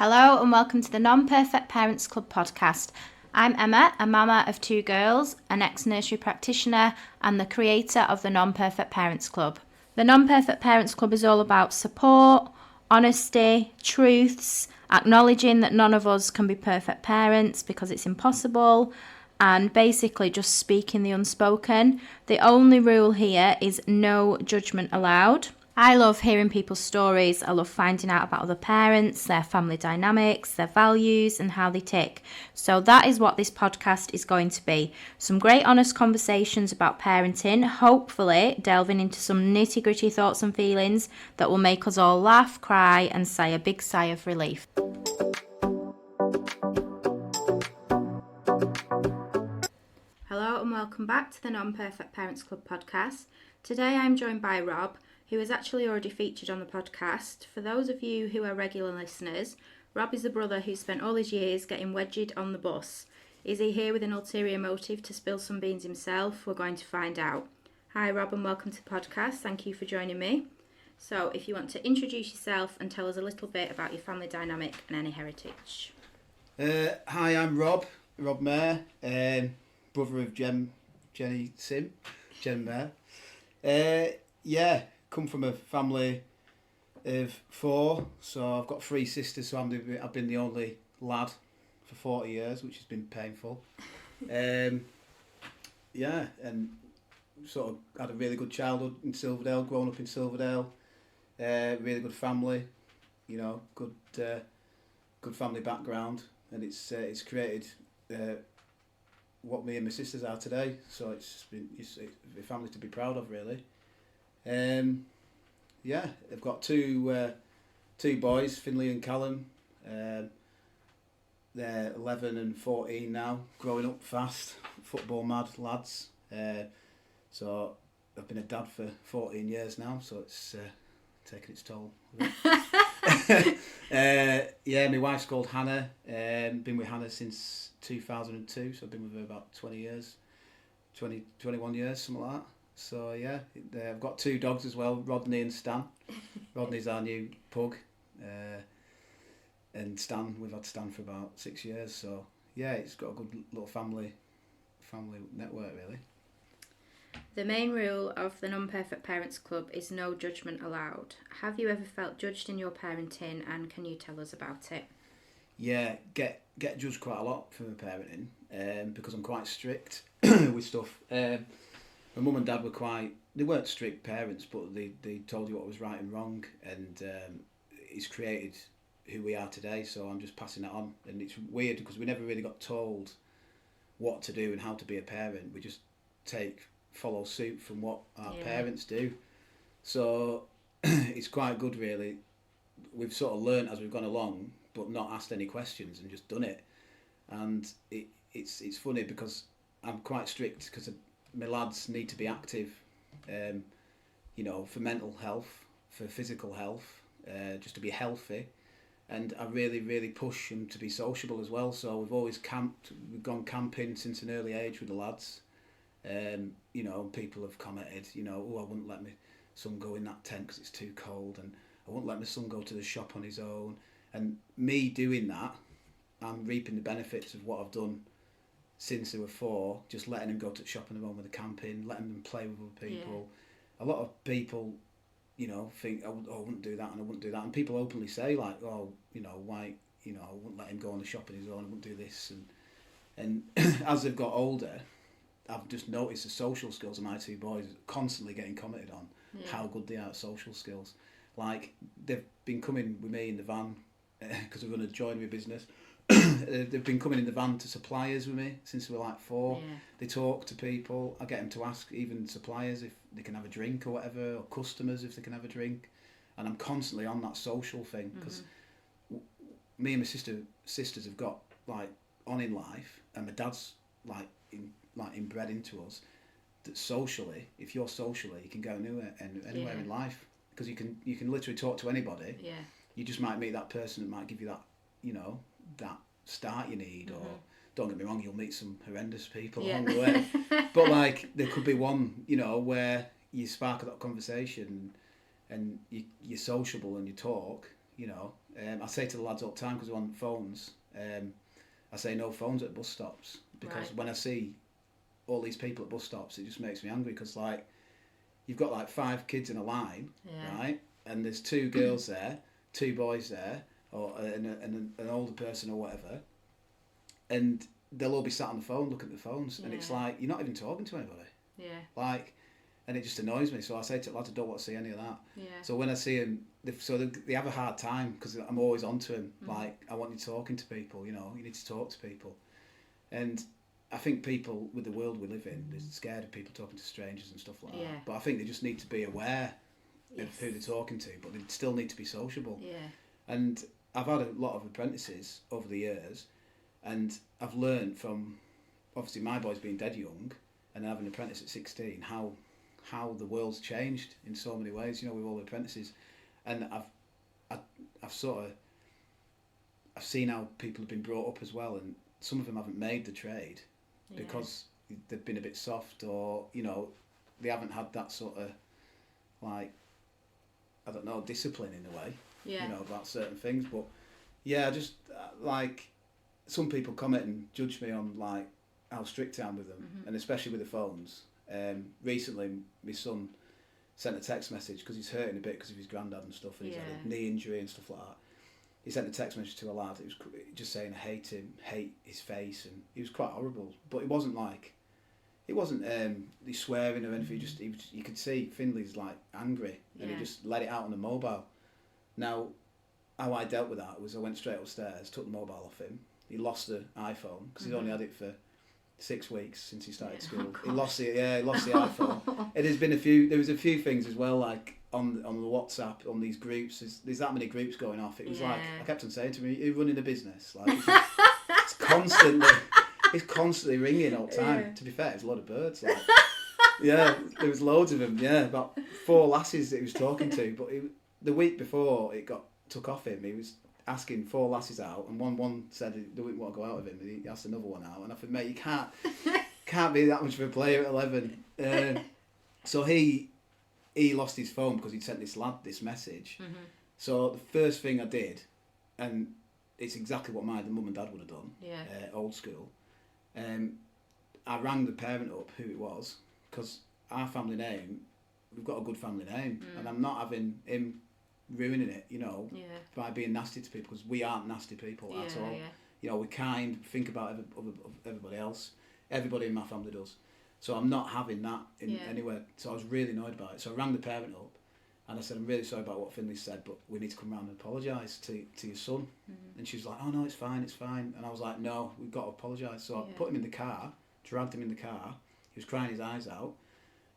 Hello and welcome to the Non-Perfect Parents Club podcast. I'm Emma, a mama of two girls, an ex-nursery practitioner and the creator of the Non-Perfect Parents Club. The Non-Perfect Parents Club is all about support, honesty, truths, acknowledging that none of us can be perfect parents because it's impossible, and basically just speaking the unspoken. The only rule here is no judgment allowed. I love hearing people's stories. I love finding out about other parents, their family dynamics, their values and how they tick. So that is what this podcast is going to be. Some great honest conversations about parenting, hopefully delving into some nitty-gritty thoughts and feelings that will make us all laugh, cry and sigh a big sigh of relief. Hello and welcome back to the Non-Perfect Parents Club podcast. Today I'm joined by Rob, who is actually already featured on the podcast. For those of you who are regular listeners, Rob is the brother who spent all his years getting wedged on the bus. Is he here with an ulterior motive to spill some beans himself? We're going to find out. Hi Rob and welcome to the podcast. Thank you for joining me. So if you want to introduce yourself and tell us a little bit about your family dynamic and any heritage. Hi, I'm Rob Mayer, brother of Jen Mayer. Come from a family of four, so I've got three sisters, so I've been the only lad for 40 years, which has been painful. And sort of had a really good childhood in Silverdale, growing up in Silverdale. Really good family, good family background, and it's created what me and my sisters are today. So it's a family to be proud of, really. I've got two boys, Finley and Callum. They're 11 and 14 now, growing up fast, football mad lads. So I've been a dad for 14 years now, so it's taken its toll. My wife's called Hannah. Been with Hannah since 2002, so I've been with her about 21 years, something like that. So I've got two dogs as well, Rodney and Stan. Rodney's our new pug, and Stan, we've had Stan for about 6 years. So it's got a good little family network, really. The main rule of the Non-Perfect Parents Club is no judgment allowed. Have you ever felt judged in your parenting, and can you tell us about it? Yeah, get judged quite a lot for my parenting, because I'm quite strict with stuff. My mum and dad they weren't strict parents, but they told you what was right and wrong, and it's created who we are today, so I'm just passing it on. And it's weird because we never really got told what to do and how to be a parent. We just follow suit from what our parents do. So it's quite good, really. We've sort of learnt as we've gone along, but not asked any questions and just done it. And it's funny because I'm quite strict because my lads need to be active, for mental health, for physical health, just to be healthy. And I really, really push them to be sociable as well. So we've always we've gone camping since an early age with the lads. People have commented, I wouldn't let my son go in that tent because it's too cold, and I wouldn't let my son go to the shop on his own. And me doing that, I'm reaping the benefits of what I've done since they were 4, just letting them go to the shop on their own with the camping, letting them play with other people. Yeah. A lot of people, think, I wouldn't do that and I wouldn't do that. And people openly say, like, why, I wouldn't let him go on the shop on his own, I wouldn't do this. And as they've got older, I've just noticed the social skills of my two boys constantly getting commented on, how good they are at social skills. Like, they've been coming with me in the van, because they're going to join my business. They've been coming in the van to suppliers with me since they were like 4. Yeah. They talk to people. I get them to ask even suppliers if they can have a drink or whatever, or customers if they can have a drink. And I'm constantly on that social thing because me and my sisters have got like on in life, and my dad's inbred into us that socially, if you're socially, you can go anywhere in life because you can literally talk to anybody. Yeah. You just might meet that person that might give you that, that start you need, or don't get me wrong, you'll meet some horrendous people along the way. But like there could be one, where you spark that conversation and you're sociable and you talk, I say to the lads all the time, because we're on phones, I say no phones at bus stops, because Right. when I see all these people at bus stops, it just makes me angry, because like you've got like 5 kids in a line, Yeah. right, and there's 2 girls there, 2 boys there, or an older person or whatever, and they'll all be sat on the phone looking at the phones, and it's Yeah. like you're not even talking to anybody, Yeah. like, and it just annoys me. So I say to the lads, I don't want to see any of that. Yeah. So when I see them, they have a hard time, because I'm always on to them. Like, I want you talking to people, you know, you need to talk to people. And I think people, with the world we live in, they're scared of people talking to strangers and stuff like Yeah. that. But I think they just need to be aware Yes. of who they're talking to, but they still need to be sociable. Yeah. And I've had a lot of apprentices over the years, and I've learned from, obviously my boy's being dead young, and having an apprentice at 16, how the world's changed in so many ways, you know, with all the apprentices. And I've sort of, I've seen how people have been brought up as well, and some of them haven't made the trade because they've been a bit soft, or, you know, they haven't had that sort of, like, I don't know, discipline in a way, Yeah. you know, about certain things. But yeah, just like, some people comment and judge me on like how strict I am with them, and especially with the phones. Recently, my son sent a text message, because he's hurting a bit because of his granddad and stuff, and he's had a knee injury and stuff like that. He sent a text message to a lad. It was just saying, I hate him, hate his face, and he was quite horrible. But it wasn't he's swearing or anything. You could see Finley's like angry, and he just let it out on the mobile. Now, how I dealt with that was I went straight upstairs, took the mobile off him. He lost the iPhone, because he'd only had it for 6 weeks since he started school. He lost the iPhone. There was a few things as well, like on the WhatsApp, on these groups. There's that many groups going off. It was like, I kept on saying to him, "You're running a business." Like, it's constantly ringing all the time. Yeah. To be fair, it's a lot of birds. Like, yeah, there was loads of them. Yeah, about 4 lasses that he was talking to. But the week before it got took off him, he was asking 4 lasses out, and one said they didn't want to go out with him, and he asked another one out, and I said, mate, you can't be that much of a player at 11. So he lost his phone because he'd sent this lad this message. So the first thing I did, and it's exactly what my mum and dad would have done, old school, I rang the parent up, who it was, because our family name, we've got a good family name, and I'm not having him ruining it, you know, by being nasty to people, because we aren't nasty people at all. You know, we're kind, think about everybody else. Everybody in my family does. So I'm not having that anywhere. So I was really annoyed about it. So I rang the parent up, and I said, I'm really sorry about what Finley said, but we need to come round and apologise to your son. And she was like, oh no, it's fine. And I was like, no, we've got to apologise. So I put him in the car, dragged him in the car. He was crying his eyes out.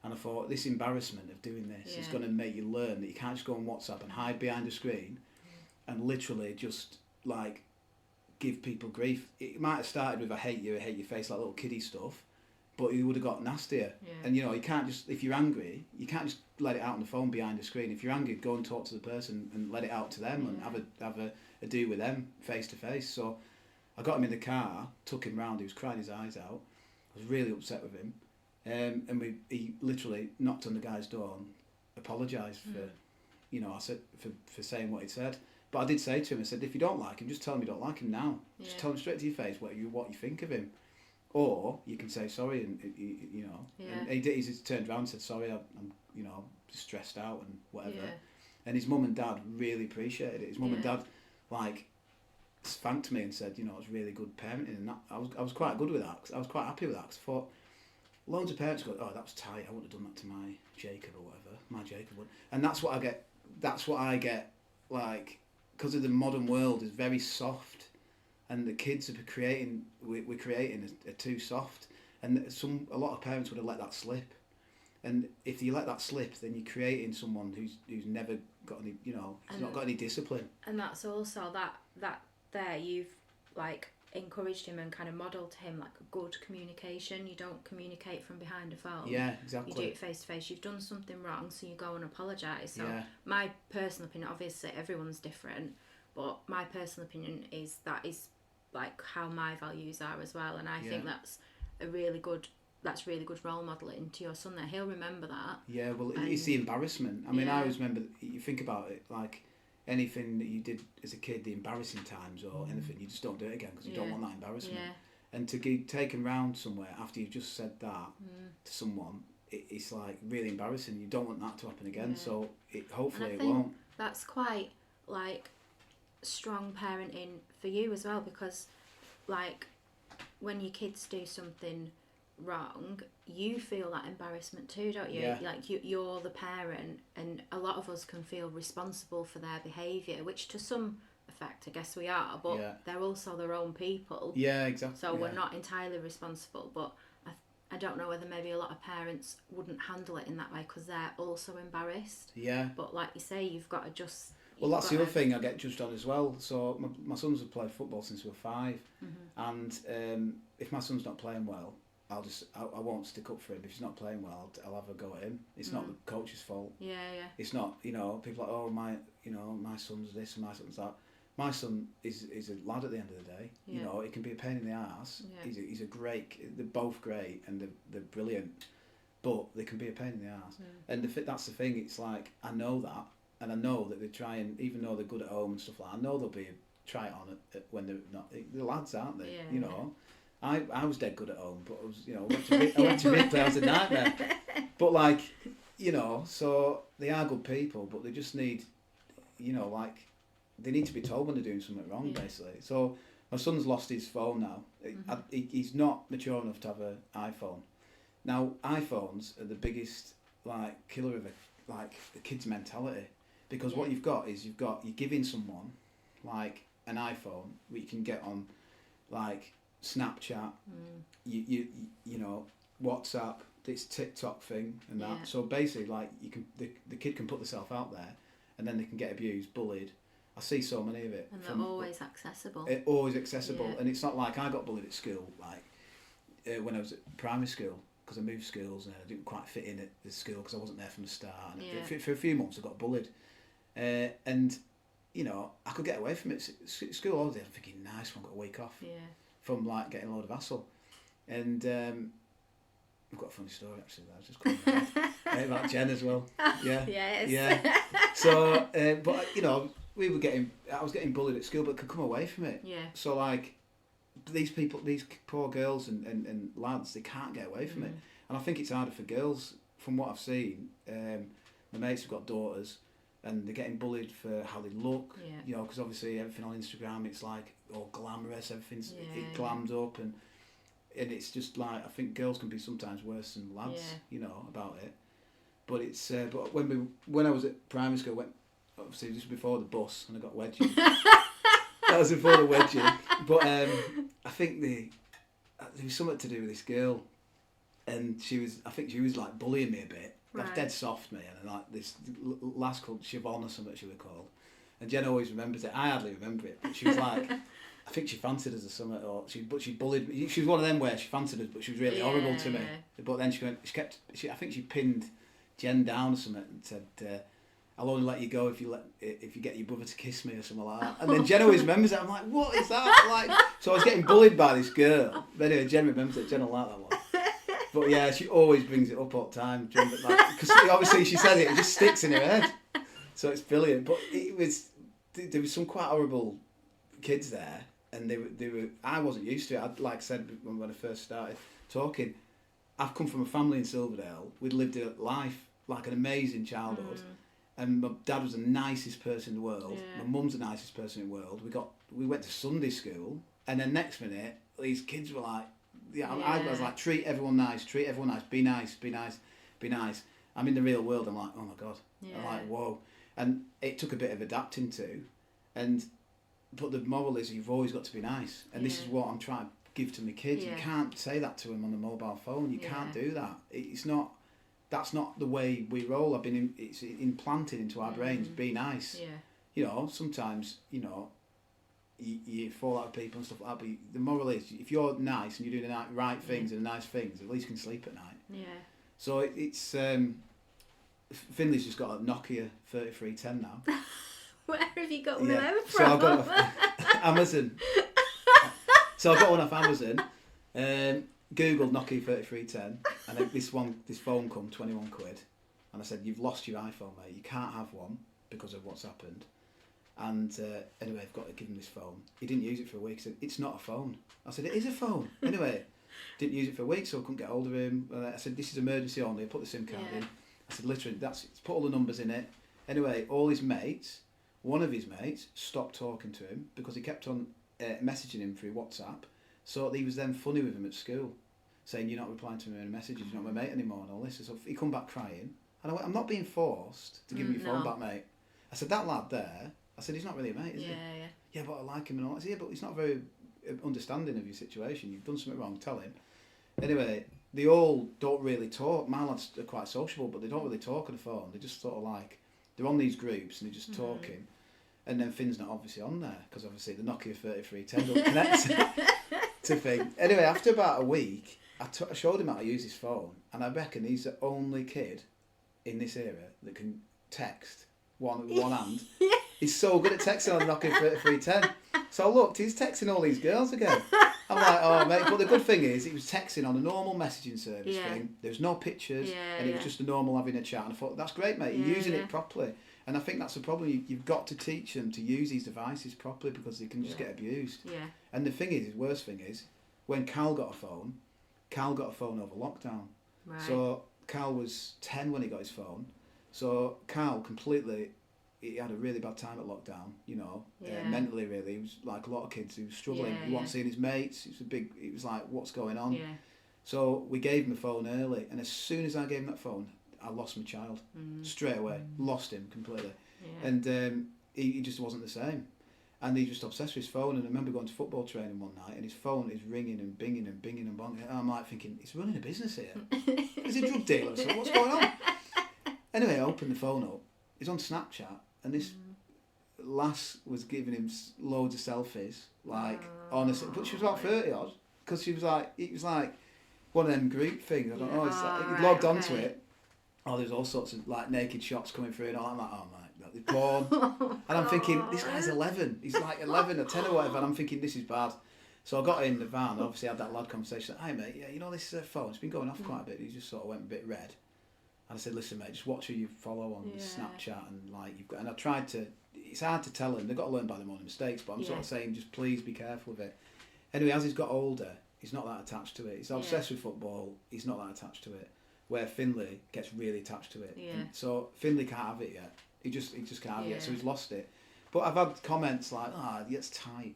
And I thought, this embarrassment of doing this is going to make you learn that you can't just go on WhatsApp and hide behind a screen and literally just, like, give people grief. It might have started with I hate your face, like little kiddie stuff, but it would have got nastier. And, you know, you can't just, if you're angry, you can't just let it out on the phone behind a screen. If you're angry, go and talk to the person and let it out to them and have a do with them face to face. So I got him in the car, took him round. He was crying his eyes out. I was really upset with him. And he literally knocked on the guy's door and apologised for, you know, I said for saying what he'd said. But I did say to him, I said, if you don't like him, just tell him you don't like him now. Just tell him straight to your face what you think of him. Or you can say sorry, and you know. And he just turned around and said, sorry, I'm you know, stressed out and whatever. And his mum and dad really appreciated it. His mum and dad, like, thanked me and said, you know, it was really good parenting. And that, I was quite good with that. I was quite happy with that, because I thought, loads of parents go, oh, that was tight, I wouldn't have done that to my Jacob or whatever. My Jacob would. And that's what I get, like, because of the modern world is very soft, and the kids we're creating are too soft, and a lot of parents would have let that slip. And if you let that slip, then you're creating someone who's never got any, you know, who's not got any discipline. And that's also that there you've, like, encouraged him and kind of modelled to him, like, a good communication. You don't communicate from behind a phone. Yeah, exactly. You do it face to face. You've done something wrong, so you go and apologise. So my personal opinion, obviously everyone's different, but my personal opinion is that is, like, how my values are as well. And I think that's really good role modelling to your son there. He'll remember that. Yeah, well, it's the embarrassment. I mean, I always remember, you think about it, like, anything that you did as a kid, the embarrassing times or anything, you just don't do it again because you don't want that embarrassment. And to get taken round somewhere after you've just said that to someone, it's like really embarrassing. You don't want that to happen again. So hopefully it won't. That's quite like strong parenting for you as well, because like when your kids do something wrong, you feel that embarrassment too, don't you? Like you're the parent, and a lot of us can feel responsible for their behaviour, which to some effect I guess we are, but they're also their own people. Exactly. So we're not entirely responsible, but I don't know whether maybe a lot of parents wouldn't handle it in that way because they're also embarrassed. But like you say, you've got to just... Well, that's the other thing I get judged on as well. So my sons have played football since we were 5, and if my son's not playing well, I won't stick up for him. If he's not playing well, I'll have a go at him. It's not the coach's fault. It's not, people are like, oh, my son's this and my son's that. My son is a lad at the end of the day. It can be a pain in the arse. He's a great. They're both great and they're brilliant, but they can be a pain in the arse. And that's the thing. It's like I know that, and I know that they're trying, even though they're good at home and stuff like that. I know they'll be try it on when they're not. They're lads, aren't they? I was dead good at home, but I was I went to Ripley. I was a nightmare. But so they are good people, but they just need, they need to be told when they're doing something wrong, basically. So my son's lost his phone now. He's not mature enough to have an iPhone. Now iPhones are the biggest killer of the kid's mentality, because what you've got is you're giving someone an iPhone where you can get on Snapchat, you WhatsApp, this TikTok thing and that. So basically, the kid can put themselves out there, and then they can get abused, bullied. I see so many of it. And they're always accessible. Always accessible, and it's not like I got bullied at school, when I was at primary school, because I moved schools and I didn't quite fit in at the school because I wasn't there from the start. And for a few months I got bullied, and I could get away from it. School holiday, I'm thinking, nice one, got a week off. From getting a load of hassle, and I've got a funny story actually. That I was just coming about Jen as well. So, but I was getting bullied at school, but could come away from it. So these people, these poor girls and lads, they can't get away from it, and I think it's harder for girls. From what I've seen, my mates have got daughters, and they're getting bullied for how they look. Because obviously everything on Instagram, it's all glamorous, everything's glammed up, and it's just I think girls can be sometimes worse than lads, about it. But it's but when I was at primary school, obviously just before the bus, and I got wedged. That was before the wedging. But I think there was something to do with this girl, and I think she was bullying me a bit. Right. Dead soft, me, and this lass called Siobhan or something she was called. And Jen always remembers it. I hardly remember it, but she was I think she fancied us or something, but she bullied me. She was one of them where she fancied us, but she was really horrible to me. But then I think she pinned Jen down or something and said, I'll only let you go if you get your brother to kiss me or something like that. And then Jen always remembers it. I'm like, what is that? So I was getting bullied by this girl. But anyway, Jen remembers it. Jen will like that one. But yeah, she always brings it up all the time. Because obviously she says it just sticks in her head. So it's brilliant. But there was some quite horrible kids there, and they were. I wasn't used to it. Like I said when I first started talking, I've come from a family in Silverdale. We'd lived a life, an amazing childhood. And my dad was the nicest person in the world. My mum's the nicest person in the world. We went to Sunday school, and then next minute these kids were I was like, treat everyone nice, be nice. I'm in the real world. I'm like, oh my God. I'm like, whoa. And it took a bit of adapting to, but the moral is you've always got to be nice. And this is what I'm trying to give to my kids. You can't say that to them on a mobile phone. You can't do that. That's not the way we roll. It's implanted into our brains. Be nice. Sometimes you fall out with people and stuff like that. But the moral is, if you're nice and you're doing the right things and the nice things, at least you can sleep at night. So it's Finley's just got a Nokia 3310 now. Where have you got one of them from? So I've got off Amazon. So I got one off Amazon. Googled Nokia 3310, and then this phone come 21 quid, and I said, you've lost your iPhone, mate. You can't have one because of what's happened. And anyway, I've got to give him this phone. He didn't use it for a week. He said, it's not a phone. I said, it is a phone. Anyway, didn't use it for a week, so I couldn't get hold of him. I said, this is emergency only. I put the SIM card in. I said, literally, put all the numbers in it. Anyway, all his mates, one of his mates, stopped talking to him because he kept on messaging him through WhatsApp. So he was then funny with him at school, saying, you're not replying to me in messages, you're not my mate anymore, and all this. So he come back crying. And I went, I'm not being forced to give me your phone back, mate. I said, that lad there, I said, he's not really a mate, is he? Yeah, but I like him and all. I said, yeah, but he's not very understanding of your situation. You've done something wrong, tell him. Anyway, they all don't really talk. My lads are quite sociable, but they don't really talk on the phone. They just sort of like, they're on these groups and they're just talking. And then Finn's not obviously on there, because obviously the Nokia 3310 don't connect to Finn. Anyway, after about a week, I showed him how to use his phone, and I reckon he's the only kid in this era that can text one hand. He's so good at texting on the Nokia 3310. So I looked, he's texting all these girls again. I'm like, oh mate, but the good thing is, he was texting on a normal messaging service thing. There was no pictures, and it was just a normal having a chat. And I thought, that's great, mate. You're using it properly. And I think that's the problem. You've got to teach them to use these devices properly, because they can just get abused. Yeah. And the thing is, the worst thing is, when Cal got a phone over lockdown. Right. So Cal was 10 when he got his phone. So Cal he had a really bad time at lockdown, mentally really. He was like a lot of kids, he was struggling. He wasn't seeing his mates. It was like, what's going on? Yeah. So we gave him a phone early, and as soon as I gave him that phone, I lost my child. Straight away. Lost him completely. Yeah. And he just wasn't the same. And he just obsessed with his phone. And I remember going to football training one night, and his phone is ringing and binging and binging and bonging. And I'm like thinking, he's running a business here. Is he a drug dealer or something? What's going on? Anyway, I opened the phone up. He's on Snapchat, and this lass was giving him loads of selfies, like honestly, but she was about 30 odd, because she was like, it was like one of them group things. I don't know. It's like, he logged onto it. Oh, there's all sorts of like naked shots coming through, and all. I'm like, oh my, there's porn. And I'm thinking, this guy's 11. He's like 11 or 10 or whatever, and I'm thinking, this is bad. So I got in the van. Obviously, had that lad conversation. Hey mate, this phone, it's been going off quite a bit. He just sort of went a bit red. And I said, listen mate, just watch who you follow on Snapchat, and like you've got. And I tried to. It's hard to tell him. They've got to learn by their own mistakes. But I'm sort of saying, just please be careful with it. Anyway, as he's got older, he's not that attached to it. He's obsessed with football. He's not that attached to it. Where Finley gets really attached to it. Yeah. So Finley can't have it yet. He just can't have it yet. So he's lost it. But I've had comments like, it's tight.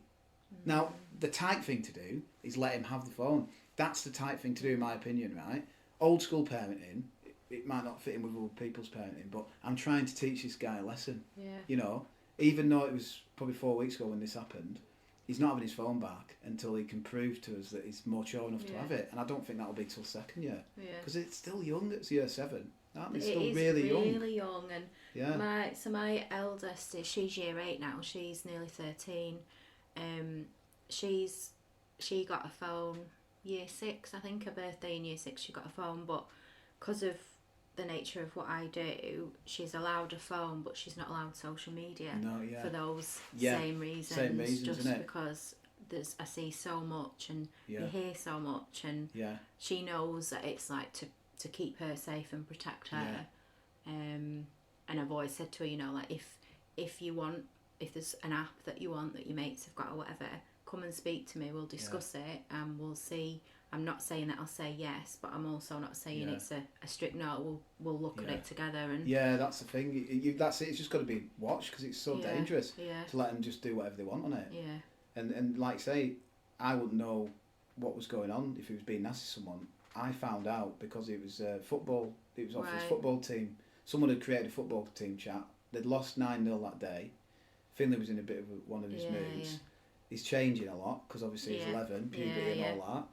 Now the tight thing to do is let him have the phone. That's the tight thing to do, in my opinion, right? Old school parenting. It might not fit in with other people's parenting, but I'm trying to teach this guy a lesson. Yeah. Even though it was probably 4 weeks ago when this happened, he's not having his phone back until he can prove to us that he's mature enough to have it. And I don't think that'll be till second year. Yeah. Because it's still young. It's year 7. It's still really young. It's really young. And my eldest, she's year 8 now. She's nearly 13. She got a phone year 6. I think her birthday in year 6 she got a phone, but because of the nature of what I do, she's allowed a phone, but she's not allowed social media for those same reasons. Just because I see so much, and you hear so much, and she knows that it's like to keep her safe and protect her. And I've always said to her, like if there's an app that you want that your mates have got or whatever, come and speak to me. We'll discuss it, and we'll see. I'm not saying that I'll say yes, but I'm also not saying it's a strict no. We'll look at it together. And that's the thing. That's it. It's just got to be watched, because it's so dangerous to let them just do whatever they want on it. Yeah. And like say, I wouldn't know what was going on if he was being nasty to someone. I found out because it was football. It was off his football team. Someone had created a football team chat. They'd lost 9-0 that day. Finley was in a bit of one of his moods. Yeah. He's changing a lot because obviously he's 11, puberty and all that.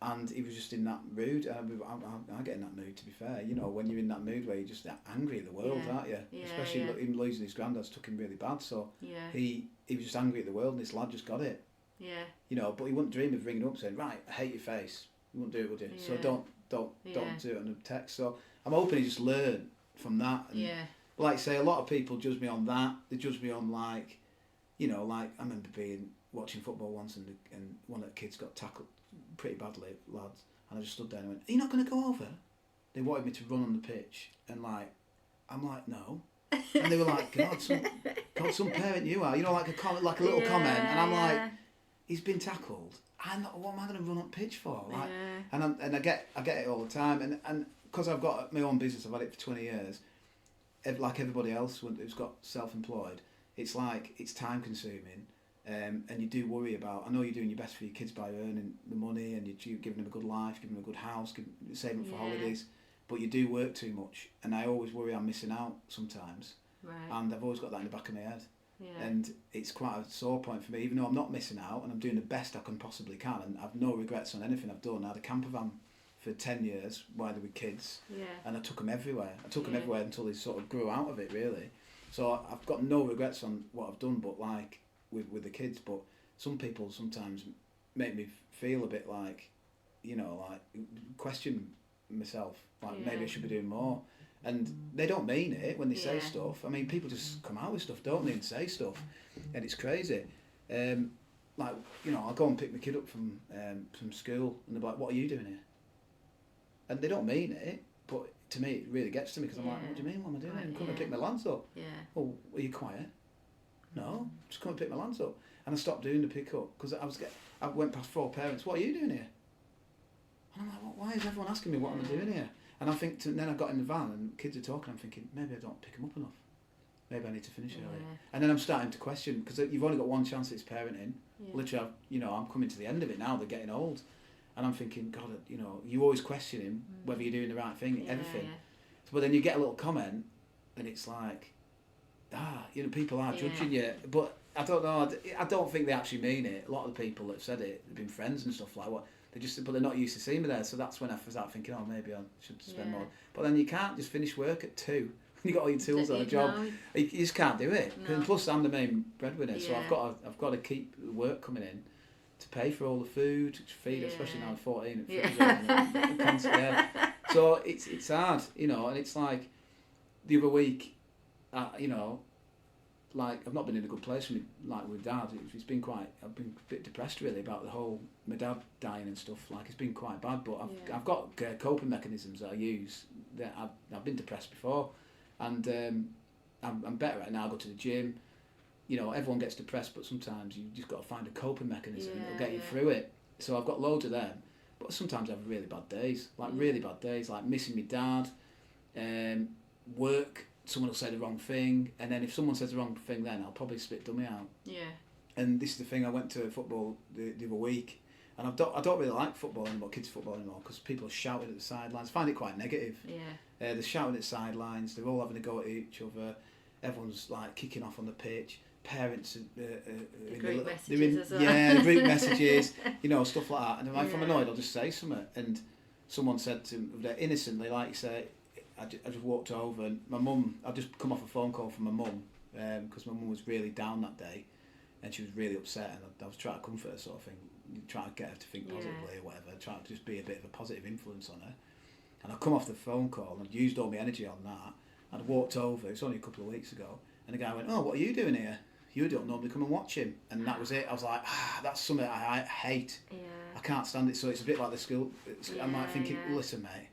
And he was just in that mood. I get in that mood, to be fair. When you're in that mood where you're just angry at the world, aren't you? Yeah, especially him losing his granddad's took him really bad. So he was just angry at the world, and this lad just got it. Yeah. But he wouldn't dream of ringing up saying, right, I hate your face. You wouldn't do it, would you? Yeah. So don't do it on a text. So I'm hoping he just learn from that. And like say, a lot of people judge me on that. They judge me on like I remember watching football once, and one of the kids got tackled pretty badly, lads, and I just stood there and went, are you not going to go over? They wanted me to run on the pitch, and I'm like, no. And they were like, God, God, some parent you are, like a comment, like a little comment, and I'm like, he's been tackled. What am I going to run up pitch for? Like, and I get it all the time, and because I've got my own business, I've had it for 20 years. Like everybody else who's got self-employed, it's like it's time consuming, and you do worry about. I know you're doing your best for your kids by earning the money, and you're giving them a good life, giving them a good house, saving up for holidays, but you do work too much, and I always worry I'm missing out sometimes, and I've always got that in the back of my head. Yeah. And it's quite a sore point for me, even though I'm not missing out and I'm doing the best I can possibly can, and I've no regrets on anything I've done. I had a camper van for 10 years while they were kids, and I took them everywhere. I took them everywhere until they sort of grew out of it, really. So I've got no regrets on what I've done, but like with the kids. But some people sometimes make me feel a bit like, like question myself, like maybe I should be doing more. And they don't mean it when they say stuff. I mean, people just come out with stuff, don't they, and say stuff, and it's crazy. Like, I'll go and pick my kid up from school, and they're like, "What are you doing here?" And they don't mean it, but to me, it really gets to me because I'm like, "What do you mean? What am I doing? I'm coming to pick my lads up." Yeah. "Oh, are you quiet?" "No, just come and pick my lads up." And I stopped doing the pick up because I went past 4 parents. "What are you doing here?" And I'm like, "Why is everyone asking me what am I doing here?" And I think, then I got in the van and kids are talking, I'm thinking, maybe I don't pick them up enough. Maybe I need to finish early. And then I'm starting to question, because you've only got one chance at parenting. Literally, I'm coming to the end of it now, they're getting old. And I'm thinking, God, you always question him, whether you're doing the right thing, everything. But then you get a little comment, and it's like, people are judging you. But I don't know, I don't think they actually mean it. A lot of the people that have said it, they've been friends and stuff like what. But they're not used to seeing me there, so that's when I start thinking, oh, maybe I should spend more. But then you can't just finish work at 2. You got all your tools on a job. You just can't do it. No. And plus, I'm the main breadwinner, so I've got to keep work coming in to pay for all the food, to feed, especially now I'm 14. So it's hard, and it's like the other week, like I've not been in a good place with Dad. I've been a bit depressed really about the whole my dad dying and stuff. Like it's been quite bad, but I've got coping mechanisms that I use. That I've been depressed before, and I'm better at it now. I go to the gym. Everyone gets depressed, but sometimes you just got to find a coping mechanism that'll get you through it. So I've got loads of them, but sometimes I have really bad days, like missing my dad, work. Someone will say the wrong thing, and then if someone says the wrong thing, then I'll probably spit dummy out. Yeah. And this is the thing. I went to football the other week, and I don't really like football anymore, kids football anymore, because people are shouting at the sidelines. I find it quite negative. Yeah. They're shouting at the sidelines. They're all having a go at each other. Everyone's like kicking off on the pitch. Parents the group messages as well. Yeah, the group messages. Stuff like that. And if I'm annoyed, I'll just say something. And someone said to them, innocently, like you say. I just walked over, and my mum, I'd just come off a phone call from my mum, because my mum was really down that day, and she was really upset, and I was trying to comfort her, sort of thing, trying to get her to think positively or whatever, trying to just be a bit of a positive influence on her. And I'd come off the phone call, and I'd used all my energy on that. I'd walked over, it was only a couple of weeks ago, and the guy went, "Oh, what are you doing here? You don't normally come and watch him." And that was it. I was like, that's something I hate. Yeah. I can't stand it. So it's a bit like the school. I'm like thinking, listen, mate,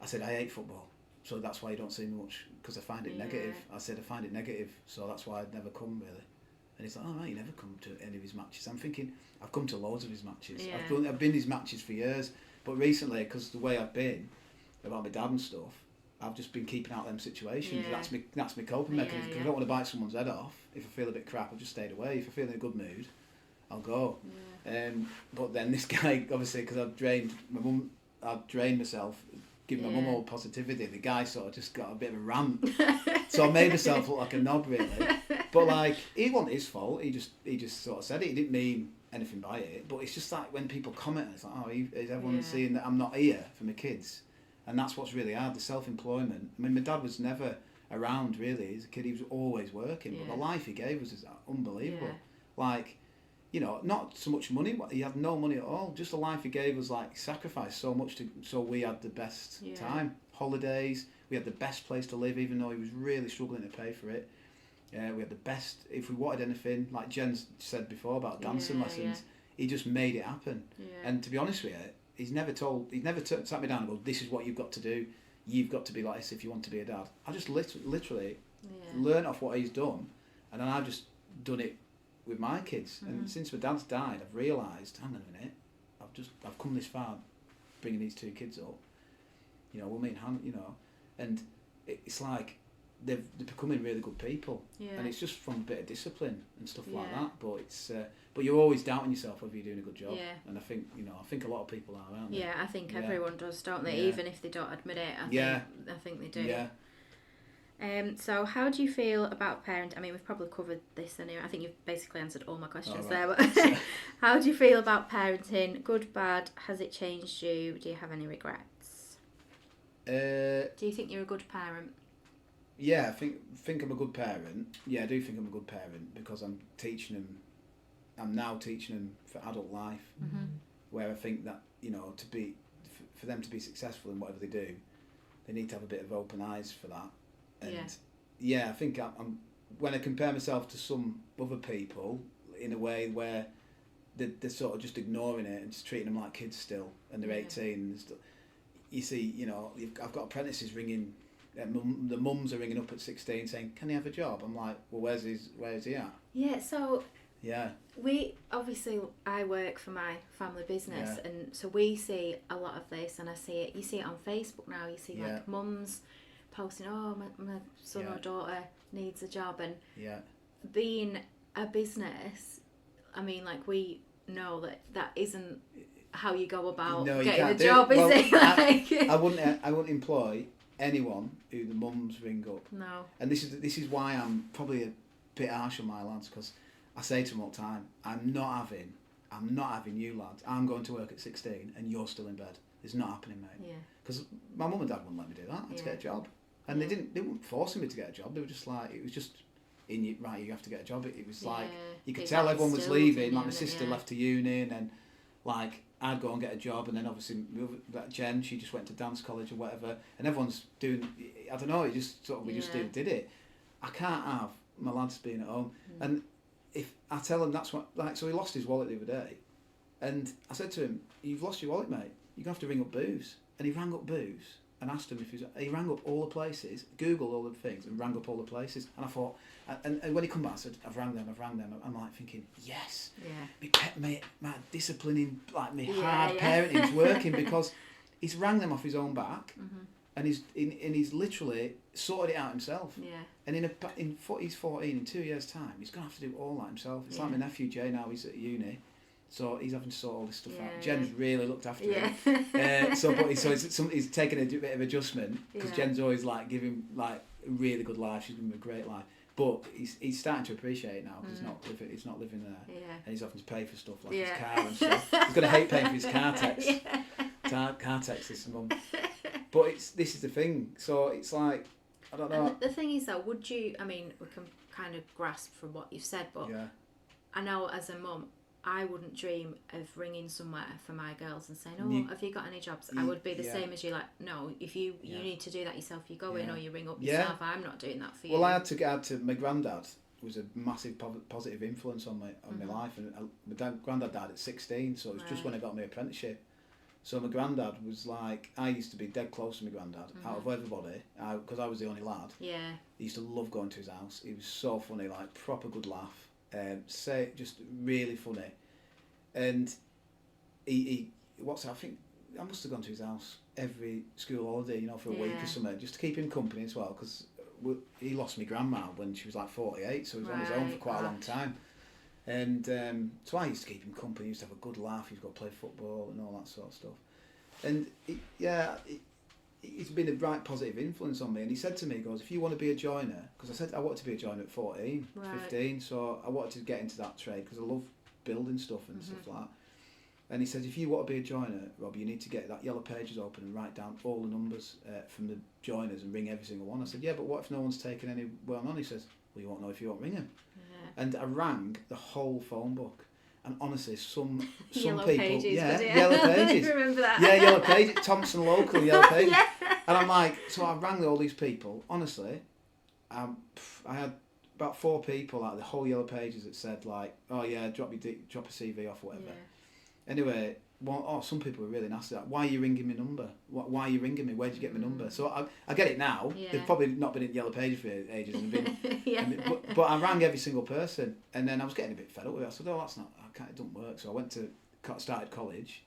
I said, I hate football. So that's why you don't see me much, because I find it negative. I said I find it negative, so that's why I'd never come really. And he's like, "Oh right, you never come to any of his matches." I'm thinking, I've come to loads of his matches. Yeah. I've been to his matches for years, but recently, because the way I've been about my dad and stuff, I've just been keeping out them situations. Yeah. That's my coping mechanism. Because I don't want to bite someone's head off. If I feel a bit crap, I've just stayed away. If I feel in a good mood, I'll go. Yeah. But then this guy, obviously, because I've drained myself. Giving my mum all positivity, the guy sort of just got a bit of a rant. So I made myself look like a knob, really. But like, it wasn't his fault. He just sort of said it. He didn't mean anything by it. But it's just like when people comment, it's like, oh, is everyone seeing that I'm not here for my kids? And that's what's really hard, the self-employment. I mean, my dad was never around really as a kid. He was always working. But the life he gave us is unbelievable. Like, not so much money. He had no money at all. Just the life he gave us, like, sacrificed so much so we had the best time. Holidays. We had the best place to live, even though he was really struggling to pay for it. We had the best. If we wanted anything, like Jen said before about dancing lessons, he just made it happen. Yeah. And to be honest with you, he's never sat me down and go, "This is what you've got to do. You've got to be like this if you want to be a dad." I just literally learnt off what he's done. And then I've just done it with my kids. And since my dad's died, I've realised, hang on a minute, I've come this far bringing these 2 kids up. You know, we'll meet hand, you know, and it's like they're becoming really good people. Yeah. And it's just from a bit of discipline and stuff like Yeah. that. But it's but you're always doubting yourself whether you're doing a good job. Yeah. And I think a lot of people are, aren't they? Yeah, I think Yeah. everyone does, don't they? Yeah. Even if they don't admit it, I think they do. Yeah. So how do you feel about parenting? I mean, we've probably covered this anyway. I think you've basically answered all my questions there. But how do you feel about parenting? Good, bad? Has it changed you? Do you have any regrets? Do you think you're a good parent? Yeah, I think I'm a good parent. Yeah, I do think I'm a good parent because I'm now teaching them for adult life, where I think that, you know, for them to be successful in whatever they do, they need to have a bit of open eyes for that. And I think I'm when I compare myself to some other people in a way where they're sort of just ignoring it and just treating them like kids still, and they're 18 and stuff. You see, you know, I've got apprentices ringing. The mums are ringing up at 16 saying, "Can he have a job?" I'm like, "Well, where's he at?" Yeah. So. Yeah. I work for my family business, and so we see a lot of this, and you see it on Facebook now. You see like mums posting, "Oh, my son or daughter needs a job," and being a business, I mean, like, we know that isn't how you go about getting a job, is it? I wouldn't employ anyone who the mums ring up. No. And this is why I'm probably a bit harsh on my lads, because I say to them all the time, I'm not having you lads. I'm going to work at 16 and you're still in bed. It's not happening, mate. Yeah. Because my mum and dad wouldn't let me do that. I had to get a job. And they weren't forcing me to get a job. They were just like, it was just in you, right, you have to get a job. It was like, you could tell everyone was leaving. Like, my sister left to uni, and then, like, I'd go and get a job, and then obviously that Jen, she just went to dance college or whatever, and everyone's doing, I don't know, it just sort of, we just did it. I can't have my lads being at home. And if I tell him that's what, like, so he lost his wallet the other day, and I said to him, "You've lost your wallet, mate. You're going to have to ring up Booze." And he rang up Booze and asked him if he rang up all the places, Googled all the things and rang up all the places. And I thought, and when he come back, I said, I've rang them. I'm like thinking, yes, my disciplining, like, my hard parenting's working, because he's rang them off his own back, and he's literally sorted it out himself. Yeah. And he's 14, in 2 years' time, he's going to have to do all that himself. It's like my nephew Jay now, he's at uni. So he's having to sort all this stuff out. Jen's really looked after him. So he's taken a bit of adjustment, because Jen's always like giving like a really good life. She's given him a great life, but he's starting to appreciate it now, because he's not living there, and he's having to pay for stuff like his car and stuff. He's going to hate paying for his car tax. Car tax this month. But this is the thing. So it's like, I don't know. And the thing is, though, would you? I mean, we can kind of grasp from what you've said, but I know as a mum, I wouldn't dream of ringing somewhere for my girls and saying, "Oh, have you got any jobs?" I would be the same as you. Like, no, if you need to do that yourself, you go in or you ring up yourself. I'm not doing that for you. Well, I had to add to my granddad was a massive positive influence on my life, and my granddad died at 16, so it was just when I got my apprenticeship. So my granddad was like, I used to be dead close to my granddad out of everybody, because I was the only lad. Yeah. He used to love going to his house. He was so funny, like, proper good laugh. Just really funny. And I think I must have gone to his house every school holiday, for a week or something, just to keep him company as well, because he lost my grandma when she was like 48, so he was on his own for quite a long time. And so I used to keep him company. He used to have a good laugh. He's got to play football and all that sort of stuff. And he's been a right positive influence on me. And he said to me, he goes, "If you want to be a joiner," because I said I wanted to be a joiner at 14, 15, so I wanted to get into that trade because I love building stuff and stuff like that. And he said, "If you want to be a joiner, Rob, you need to get that Yellow Pages open and write down all the numbers from the joiners and ring every single one." I said, "Yeah, but what if no one's taken anyone on?" He says, "Well, you won't know if you won't ring them." Yeah. And I rang the whole phone book. And honestly, some Yellow people... Pages, Yellow Pages. I remember that. Yeah, Yellow Pages. Thompson Local, Yellow Pages. And I'm like, so I rang all these people. Honestly, I had about 4 people out of the whole Yellow Pages that said, like, "Oh yeah, drop a CV off," or whatever. Yeah. Anyway, some people were really nasty. Like, why are you ringing my number? Why are you ringing me? Where did you get my number? So I get it now. Yeah. They've probably not been in Yellow Pages for ages. And been, yeah. but I rang every single person, and then I was getting a bit fed up with it. I said, "Oh, it doesn't work." So I started college,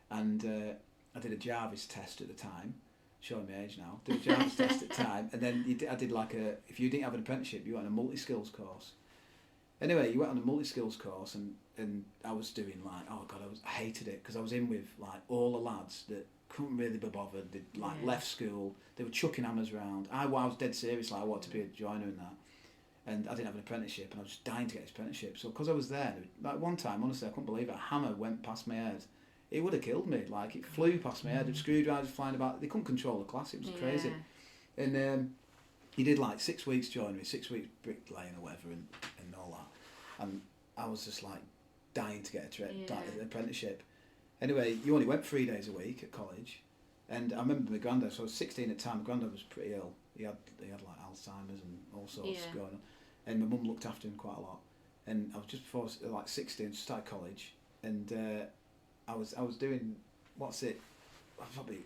and I did a Jarvis test at the time. Showing my age now. Did a Jarvis test at the time, and then I did if you didn't have an apprenticeship, you went on a multi-skills course. Anyway, you went on a multi-skills course, and I was doing like, oh God, I hated it, because I was in with like all the lads that couldn't really be bothered. They'd like left school, they were chucking hammers around. I was dead serious, like I wanted to be a joiner and that, and I didn't have an apprenticeship, and I was just dying to get this apprenticeship. So because I was there, like one time, honestly, I couldn't believe it, a hammer went past my head. It would have killed me. Like, it flew past my head. The screwdrivers flying about. They couldn't control the class. It was crazy. And he did like 6 weeks joinery, 6 weeks bricklaying or whatever, and all that. And I was just like dying to get an apprenticeship. Anyway, you only went 3 days a week at college. And I remember my granddad, so I was 16 at the time, my granddad was pretty ill. He had like Alzheimer's and all sorts going on. And my mum looked after him quite a lot. And I was just before like 16, started college, and I was doing, probably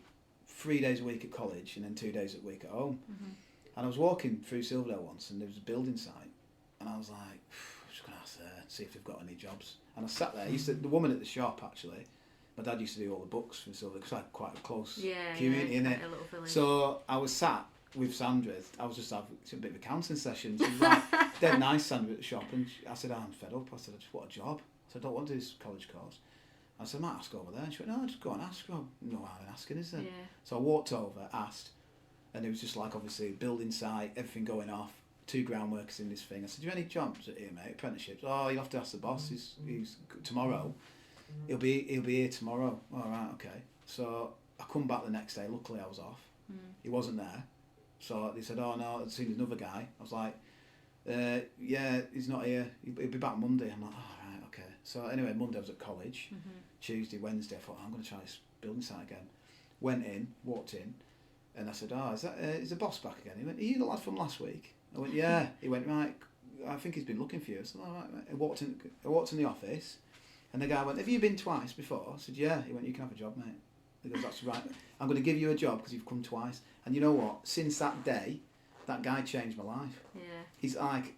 3 days a week at college and then 2 days a week at home. Mm-hmm. And I was walking through Silverdale once, and there was a building site, and I was like, I'm just going to ask there, see if they've got any jobs. And I sat there. The woman at the shop, actually, my dad used to do all the books from Silverdale, because I had quite a close community in it. So I was sat with Sandra. I was just having a bit of a counselling session. She was like, dead nice, Sandra, at the shop. And I said, I'm fed up. I said, I just want a job. I said, I don't want to do this college course. I said, I might ask over there. And she went, no, just go and ask. Well, no harm in asking, is there? Yeah. So I walked over, asked, and it was just like, obviously, building site, everything going off, 2 ground workers in this thing. I said, do you have any jobs at here, mate? Apprenticeships? Oh, you'll have to ask the boss. He's tomorrow. He'll be here tomorrow. All right, okay. So I come back the next day. Luckily, I was off. He wasn't there. So they said, oh, no, I'd seen another guy. I was like, yeah, he's not here. He'll be back Monday. I'm like, oh, right, okay. So anyway, Monday I was at college. Mm-hmm. Tuesday, Wednesday, I thought, I'm going to try this building site again. Went in, walked in, and I said, is the boss back again? He went, are you the lad from last week? I went, yeah. He went, right, I think he's been looking for you. I said, all right, mate. I walked in the office, and the guy went, have you been twice before? I said, yeah. He went, you can have a job, mate. He goes, that's right. I'm going to give you a job because you've come twice. And you know what? Since that day, that guy changed my life. Yeah. He's like,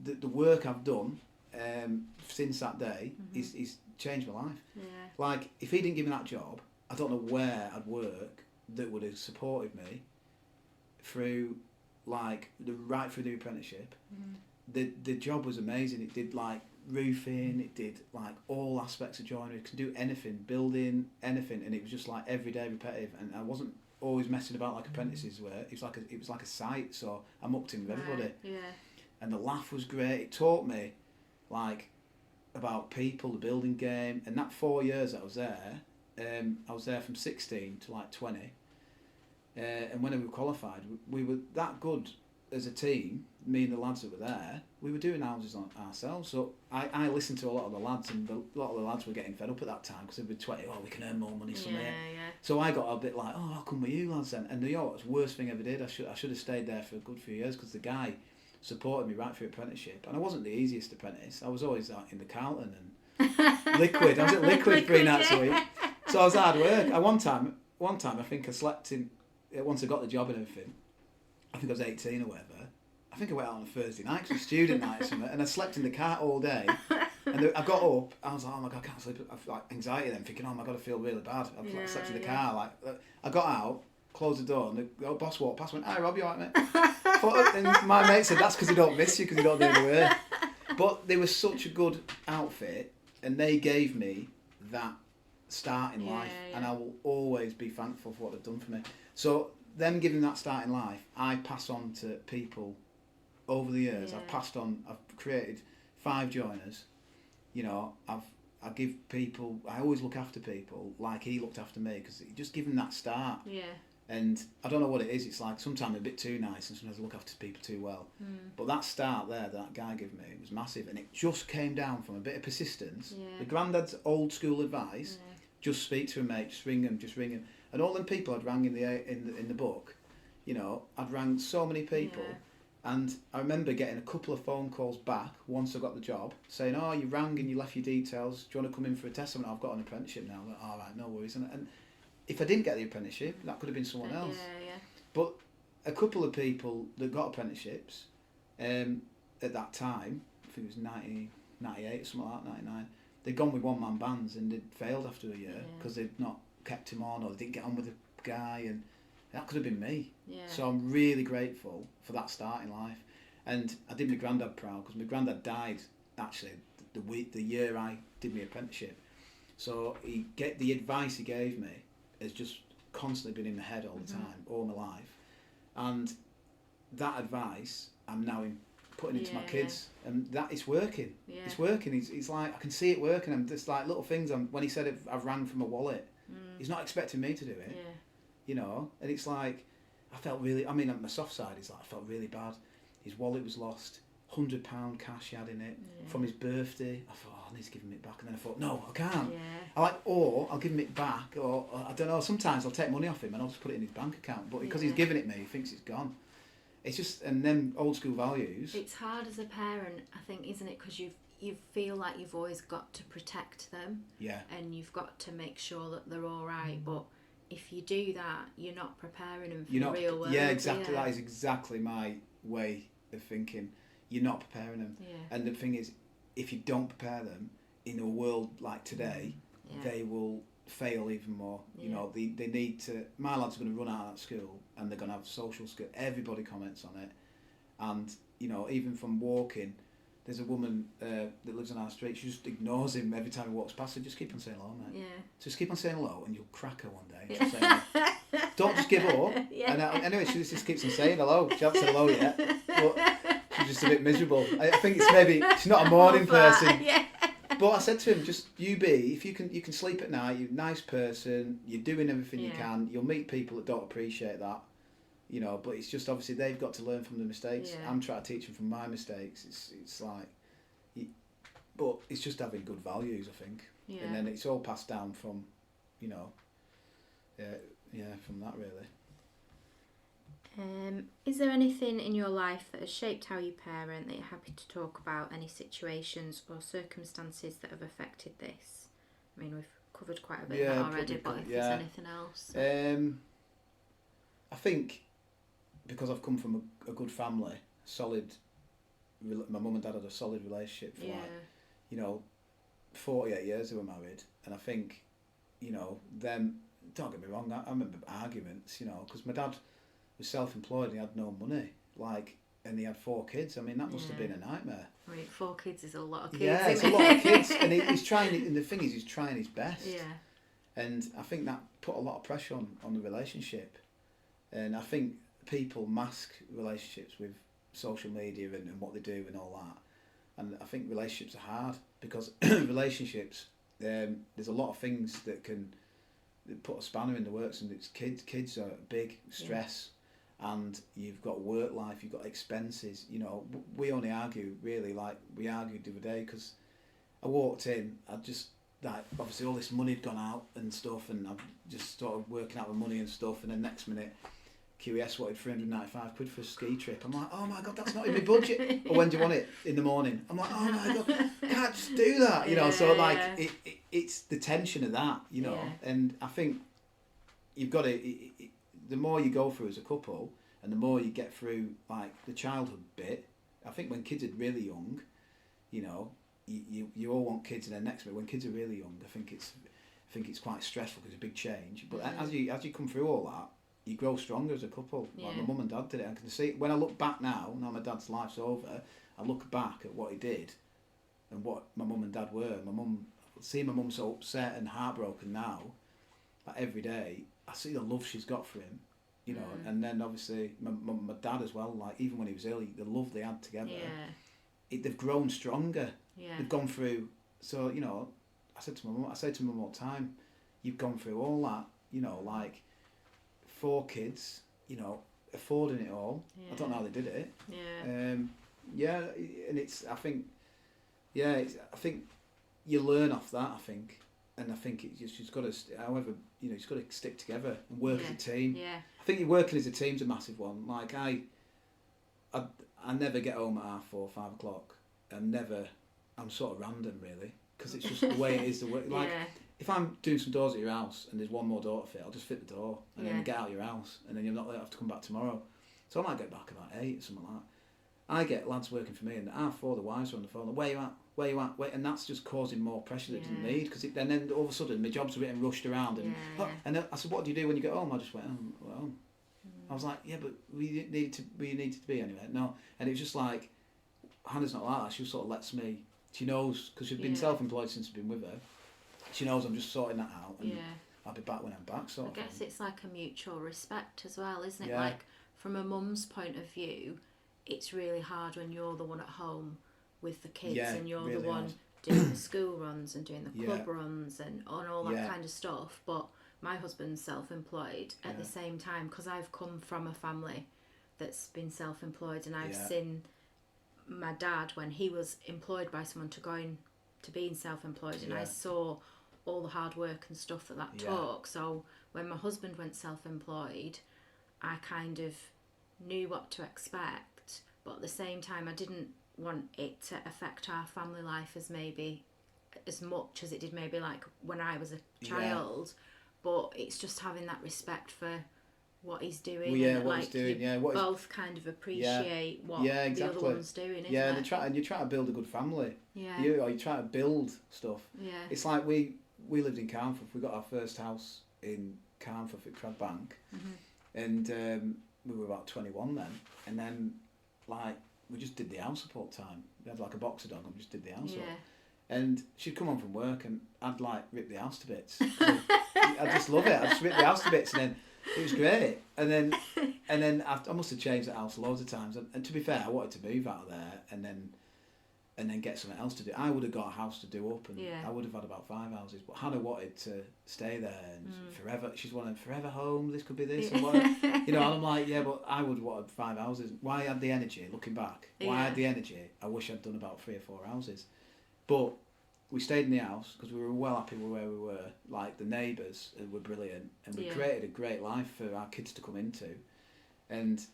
the work I've done since that day, he's changed my life. Yeah. Like, if he didn't give me that job, I don't know where I'd work that would have supported me through, like, right through the apprenticeship. The job was amazing. It did, like, roofing, it did, like, all aspects of joinery. It could do anything, building, anything, and it was just, like, everyday repetitive, and I wasn't always messing about like apprentices were. It was like a site, so I mucked in with everybody. Yeah. And the laugh was great. It taught me, like, about people, the building game, and that 4 years that I was there from 16 to like 20. And when we were qualified, we were that good as a team. Me and the lads that were there, we were doing houses on ourselves. So I listened to a lot of the lads, and a lot of the lads were getting fed up at that time because they were 20. Oh, we can earn more money somewhere. Yeah. So I got a bit like, oh, how come with you lads then? And you know what? It was the worst thing I ever did. I should have stayed there for a good few years because the guy supported me right through apprenticeship, and I wasn't the easiest apprentice. I was always out in the Carlton and Liquid. I was at Liquid 3 nights a week, so I was hard work. One time I think I slept in. Once I got the job and everything, I think I was 18 or whatever. I think I went out on a Thursday night, because it was student night or something, and I slept in the car all day. And I got up, I was like, oh my God, I can't sleep. I feel like anxiety then, thinking, oh my God, I feel really bad. I slept in the car. Like, I got out, closed the door, and the boss walked past, went, hi Rob, you alright, mate? And my mate said, that's because they don't miss you, because you don't do any work. But they were such a good outfit, and they gave me that start in life, and I will always be thankful for what they've done for me. So them giving that start in life, I pass on to people over the years. I've created 5 joiners. You know, I give people, I always look after people like he looked after me, because just give them that start. Yeah. And I don't know what it is. It's like sometimes a bit too nice, and sometimes I look after people too well. But that start there, that guy gave me, was massive, and it just came down from a bit of persistence. Yeah. The granddad's old school advice: just speak to a mate, just ring him. And all them people I'd rang in the book, you know, I'd rang so many people, And I remember getting a couple of phone calls back once I got the job saying, oh, you rang and you left your details. Do you want to come in for a test? I went, I've got an apprenticeship now. I'm like, all right, no worries. And if I didn't get the apprenticeship, that could have been someone else. Yeah. But a couple of people that got apprenticeships at that time, I think it was 1998 or something like that, 99, they'd gone with one-man bands and they'd failed after a year because they'd not kept him on or they didn't get on with the guy, and that could have been me. Yeah. So I'm really grateful for that start in life. And I did my granddad proud because my granddad died actually the year I did my apprenticeship. So the advice he gave me has just constantly been in my head all the time, all my life. And that advice I'm now putting into my kids, and that it's working. Yeah. It's working. It's like I can see it working. And just like little things. When he said I've rang from a wallet, he's not expecting me to do it. Yeah. You know, and it's like I felt really. I mean, on my soft side, it's like I felt really bad. His wallet was lost. £100 cash he had in it from his birthday. I thought, I need to give him it back, and then I thought, no, I can't. Yeah. Or I'll give him it back, or I don't know. Sometimes I'll take money off him and I'll just put it in his bank account. But because he's given it me, he thinks it's gone. It's just, and then old school values. It's hard as a parent, I think, isn't it? Because you feel like you've always got to protect them. Yeah. And you've got to make sure that they're all right. But if you do that, you're not preparing them for the real world. Yeah, exactly. That is exactly my way of thinking. You're not preparing them. Yeah. And the thing is, if you don't prepare them in a world like today, they will fail even more. You know, they need to. My lads are going to run out of that school and they're going to have social skills. Everybody comments on it, and you know, even from walking, there's a woman that lives on our street. She just ignores him every time he walks past her. Just keep on saying hello, mate. Yeah. Just keep on saying hello, and you'll crack her one day. She'll say, don't just give up. Yeah. And anyway, she just keeps on saying hello. She hasn't said hello yet, but she's just a bit miserable. I think it's maybe she's not a morning person. Yeah. But I said to him, just you be, if you can sleep at night, you're a nice person, you're doing everything you can, you'll meet people that don't appreciate that, you know, but it's just obviously they've got to learn from the mistakes. Yeah. I'm trying to teach them from my mistakes. It's like, but it's just having good values, I think. Yeah. And then it's all passed down from, you know, from that really. Is there anything in your life that has shaped how you parent that you're happy to talk about? Any situations or circumstances that have affected this? I mean, we've covered quite a bit of that already, but if there's anything else. I think because I've come from a good family, my mum and dad had a solid relationship for like, you know, 48 years they were married, and I think, you know, them, don't get me wrong, I remember arguments, you know, because my dad was self-employed and he had no money, like, and he had 4 kids. I mean, that must have been a nightmare. I mean, 4 kids is a lot of kids. Yeah, it's a lot of kids, and he's trying. And the thing is, he's trying his best. Yeah. And I think that put a lot of pressure on the relationship. And I think people mask relationships with social media and what they do and all that. And I think relationships are hard because relationships, there's a lot of things that can put a spanner in the works, and it's kids are big stress. And you've got work life, you've got expenses, you know. We only argue, really, like we argued the other day because I walked in, I just, like, obviously all this money had gone out and stuff, and I've just started working out the money and stuff, and then next minute QES wanted 395 quid for a ski trip. I'm like, oh my God, that's not in my budget. Or when do you want it? In the morning. I'm like, oh my God, I can't just do that, you know. So like, it's the tension of that, you know. And I think you've got to, the more you go through as a couple, and the more you get through like the childhood bit, I think when kids are really young, you know, you all want kids, and then next bit when kids are really young, I think it's quite stressful because it's a big change. But as you come through all that, you grow stronger as a couple. Like my mum and dad did it. I can see when I look back now my dad's life's over, I look back at what he did, and what my mum and dad were. Seeing my mum so upset and heartbroken now, like every day, I see the love she's got for him, you know, and then obviously my dad as well, like even when he was ill, the love they had together, they've grown stronger. Yeah. They've gone through, so, you know, I say to my mum all the time, you've gone through all that, you know, like 4 kids, you know, affording it all. Yeah. I don't know how they did it. Yeah. And I think you learn off that, I think. And I think it's just got to, however, you know, it's got to stick together and work as a team. Yeah. I think working as a team's a massive one. Like I never get home at 4:30, 5 o'clock. I'm sort of random really, because it's just the way it is. Like, if I'm doing some doors at your house and there's one more door to fit, I'll just fit the door and then get out of your house, and then you're not have to come back tomorrow. So I might get back about 8 or something like that. I get lads working for me, and at 4:30 the wives are on the phone. Like, where you at? Wait, and that's just causing more pressure that it doesn't need. Because then all of a sudden my job's a bit rushed around, and and then I said, what do you do when you get home? I just went, well. I was like, yeah, but we needed to be anyway. No, and it was just like, Hannah's not like that. She sort of lets me. She knows, because she's been self-employed since I've been with her. She knows I'm just sorting that out, and I'll be back when I'm back. So I guess it's like a mutual respect as well, isn't it? Like, from a mum's point of view, it's really hard when you're the one at home with the kids, and you're really the one doing the school runs and doing the club runs and all that kind of stuff. But my husband's self-employed at the same time, because I've come from a family that's been self-employed, and I've seen my dad when he was employed by someone to going to being self-employed, and I saw all the hard work and stuff that took. So when my husband went self-employed, I kind of knew what to expect, but at the same time I didn't want it to affect our family life as much as it did maybe like when I was a child. But it's just having that respect for what he's doing, and what he's doing, both kind of appreciate what the other one's doing, isn't it? And you're trying to build a good family. You try to build stuff. It's like we lived in Carnforth. We got our first house in Carnforth at Cradbank, and we were about 21 then, and then like we just did the house up all the time. We had like a boxer dog and we just did the house up. And she'd come home from work and I'd like rip the house to bits. I just love it. I just rip the house to bits, and then it was great. And then I must have changed the house loads of times. And to be fair, I wanted to move out of there and then get something else to do. I would have got a house to do up, and I would have had about 5 houses. But Hannah wanted to stay there and forever. She's wanting forever home. This could be this, and what, And I'm like, yeah, but I would want 5 houses. Why I had the energy? Looking back, why I had the energy? I wish I'd done about 3 or 4 houses. But we stayed in the house because we were well happy with where we were. Like, the neighbours were brilliant, and we created a great life for our kids to come into. And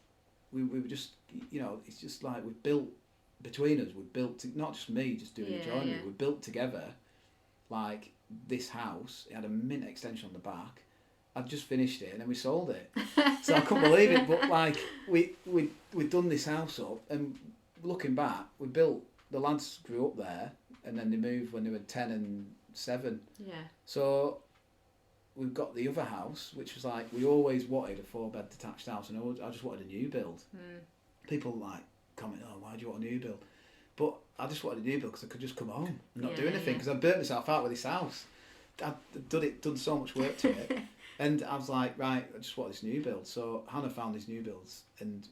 we were just, it's just like we've built, between us, we've built, not just me just doing the joinery, we built together, like, this house. It had a mint extension on the back. I'd just finished it and then we sold it. So I couldn't believe it. But like, we'd done this house up, and looking back, the lads grew up there, and then they moved when they were 10 and 7. So we've got the other house, which was like, we always wanted a 4-bed detached house, and I just wanted a new build. People like comment, oh, why do you want a new build? But I just wanted a new build because I could just come home and not do anything, because I burnt myself out with this house. I'd done so much work to it. And I was like, right, I just want this new build. So Hannah found these new builds, and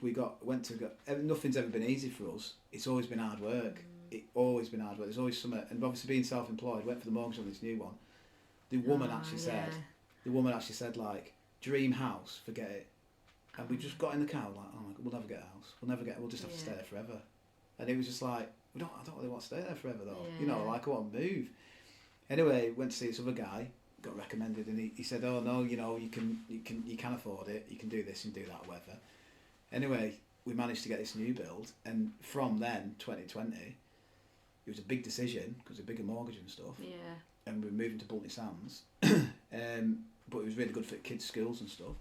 nothing's ever been easy for us. It's always been hard work. It's always been hard work. There's always something. And obviously being self-employed, went for the mortgage on this new one. The woman actually said, like, dream house, forget it. And we just got in the car, like, oh my God, we'll never get a house. We'll just have to stay there forever. And it was just like, I don't really want to stay there forever though. Like, I want to move. Anyway, went to see this other guy, got recommended, and he said, oh no, you can afford it, you can do this and do that, whatever. Anyway, we managed to get this new build, and from then, 2020, it was a big decision because of a bigger mortgage and stuff. And we were moving to Bultney Sands, but it was really good for kids' schools and stuff.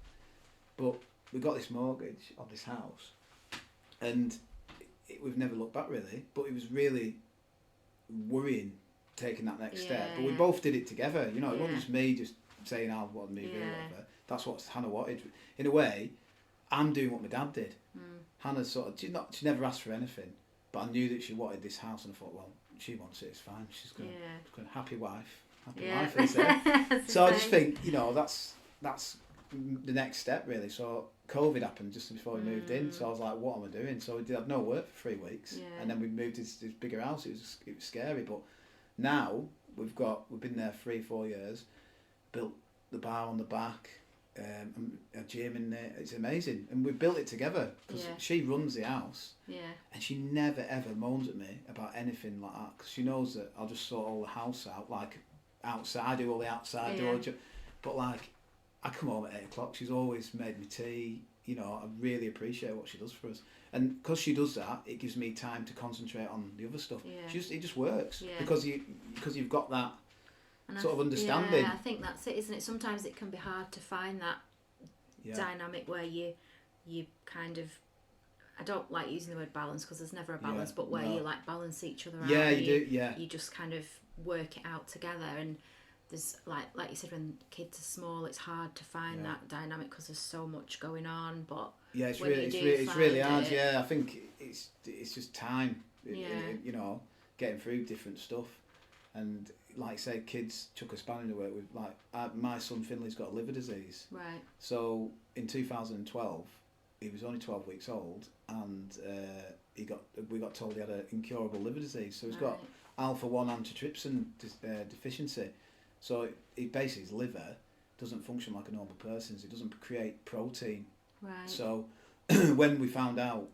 But we got this mortgage on this house, and we've never looked back really. But it was really worrying taking that next step. But we both did it together. It wasn't just me just saying I want to move or whatever. That's what Hannah wanted. In a way, I'm doing what my dad did. Hannah she never asked for anything, but I knew that she wanted this house, and I thought, well, she wants it, it's fine. She's going to happy wife, is there. So I just think, that's the next step really. So COVID happened just before we moved in, so I was like, what am I doing? So we had no work for 3 weeks, and then we moved to this bigger house. It was scary, but now we've been there 3-4 years, built the bar on the back, a gym in there. It's amazing, and we built it together because she runs the house, and she never ever moans at me about anything like that, because she knows that I'll just sort all the house out, like outside, do all the outside door, but like I come home at 8 o'clock, she's always made me tea, you know, I really appreciate what she does for us. And because she does that, it gives me time to concentrate on the other stuff. Yeah. It just works Yeah. because you've got that sort of understanding. Yeah, I think that's it, isn't it? Sometimes it can be hard to find that dynamic where you kind of, I don't like using the word balance because there's never a balance, but where you like balance each other out. Yeah, you do. Yeah. You just kind of work it out together, and there's like you said, when kids are small, it's hard to find that dynamic because there's so much going on. But yeah, it's really hard. Yeah, I think it's just time. You know, getting through different stuff, and like I say, kids chuck a spanner in the work with. Like my son Finley's got a liver disease. Right. So in 2012, he was only 12 weeks old, and we got told he had an incurable liver disease. So he's got alpha-1 antitrypsin deficiency. So basically his liver doesn't function like a normal person's. It doesn't create protein. Right. So when we found out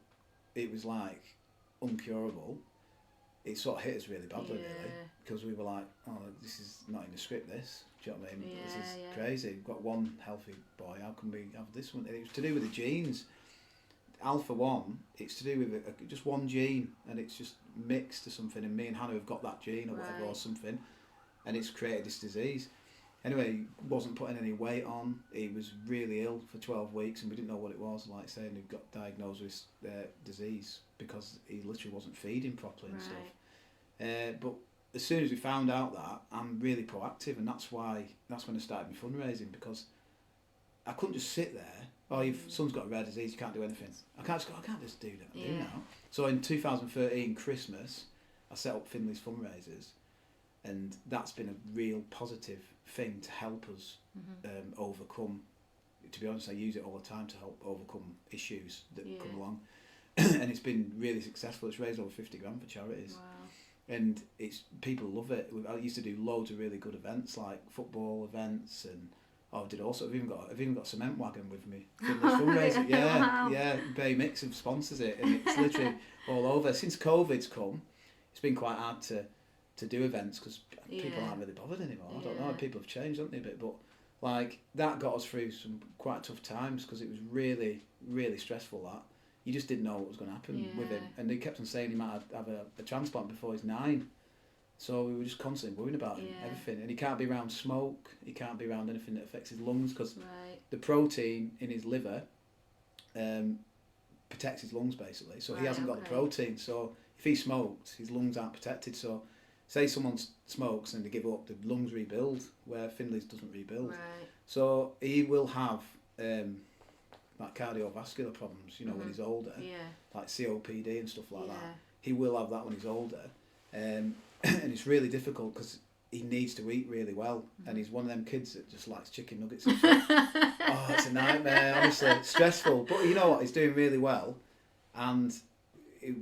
it was like uncurable, it sort of hit us really badly, really, because we were like, oh, this is not in the script, this. Do you know what I mean? Yeah, this is crazy. We've got one healthy boy, how can we have this one? And it was to do with the genes. Alpha-1, it's to do with just one gene, and it's just mixed to something, and me and Hannah have got that gene or whatever, or something, and it's created this disease. Anyway, he wasn't putting any weight on. He was really ill for 12 weeks, and we didn't know what it was. Like saying, he got diagnosed with disease because he literally wasn't feeding properly and stuff. But as soon as we found out that, I'm really proactive, and that's when I started my fundraising, because I couldn't just sit there. Oh, your son's got a rare disease, you can't do anything. I can't just do that. I do now. So in 2013 Christmas, I set up Finley's fundraisers, and that's been a real positive thing to help us overcome. To be honest, I use it all the time to help overcome issues that come along, and it's been really successful. It's raised over 50 grand for charities. Wow. And people love it. I used to do loads of really good events, like football events, and I've even got a cement wagon with me. Fundraiser. Yeah, Bay Mix sponsors it, and it's literally all over. Since COVID's come, it's been quite hard to do events because people aren't really bothered anymore. I don't know, people have changed, haven't they, a bit, but like that got us through some quite tough times, because it was really, really stressful. That you just didn't know what was going to happen with him, and they kept on saying he might have a transplant before he's 9. So we were just constantly worrying about him, everything. And he can't be around smoke, he can't be around anything that affects his lungs, because the protein in his liver protects his lungs, basically. So he hasn't got the protein. So if he smoked, his lungs aren't protected. So say someone smokes and they give up, the lungs rebuild, where Finley's doesn't rebuild. Right. So he will have like cardiovascular problems, you know, when he's older, like COPD and stuff like that. He will have that when he's older. And it's really difficult because he needs to eat really well, and he's one of them kids that just likes chicken nuggets and stuff. Oh, it's a nightmare, honestly. It's stressful, but you know what, he's doing really well, and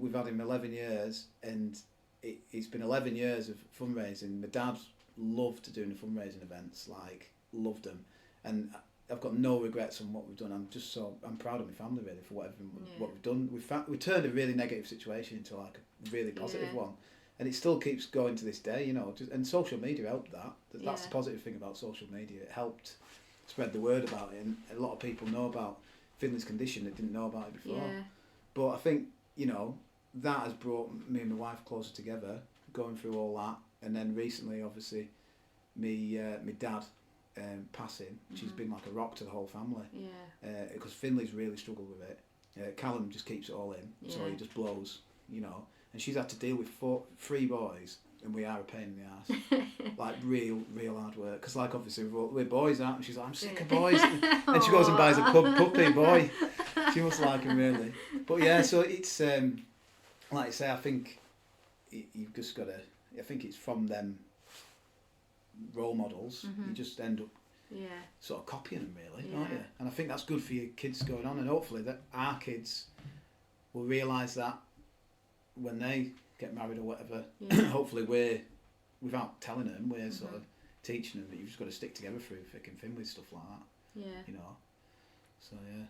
we've had him 11 years, and it's been 11 years of fundraising. My dad loved doing the fundraising events, like loved them, and I've got no regrets on what we've done. I'm proud of my family, really, for what we've done. We turned a really negative situation into like a really positive one. And it still keeps going to this day, you know. And social media helped that. That's the positive thing about social media. It helped spread the word about it, and a lot of people know about Finley's condition that didn't know about it before. Yeah. But I think, you know, that has brought me and my wife closer together, going through all that. And then recently, obviously, my dad passing, which has been like a rock to the whole family. Yeah. Because Finley's really struggled with it. Callum just keeps it all in, so he just blows, you know. And she's had to deal with 3 boys, and we are a pain in the ass. Like real hard work. Because like obviously we're boys, aren't we? She's like, I'm sick of boys. And she goes and buys a puppy boy. She must like him, really. But yeah, so it's like I say, I think you've just got to. I think it's from them role models. You just end up sort of copying them, really, aren't you? And I think that's good for your kids going on, and hopefully that our kids will realise that when they get married or whatever. Hopefully we're, without telling them, we're sort of teaching them that you've just got to stick together through thick and thin with stuff like that. You know. So yeah.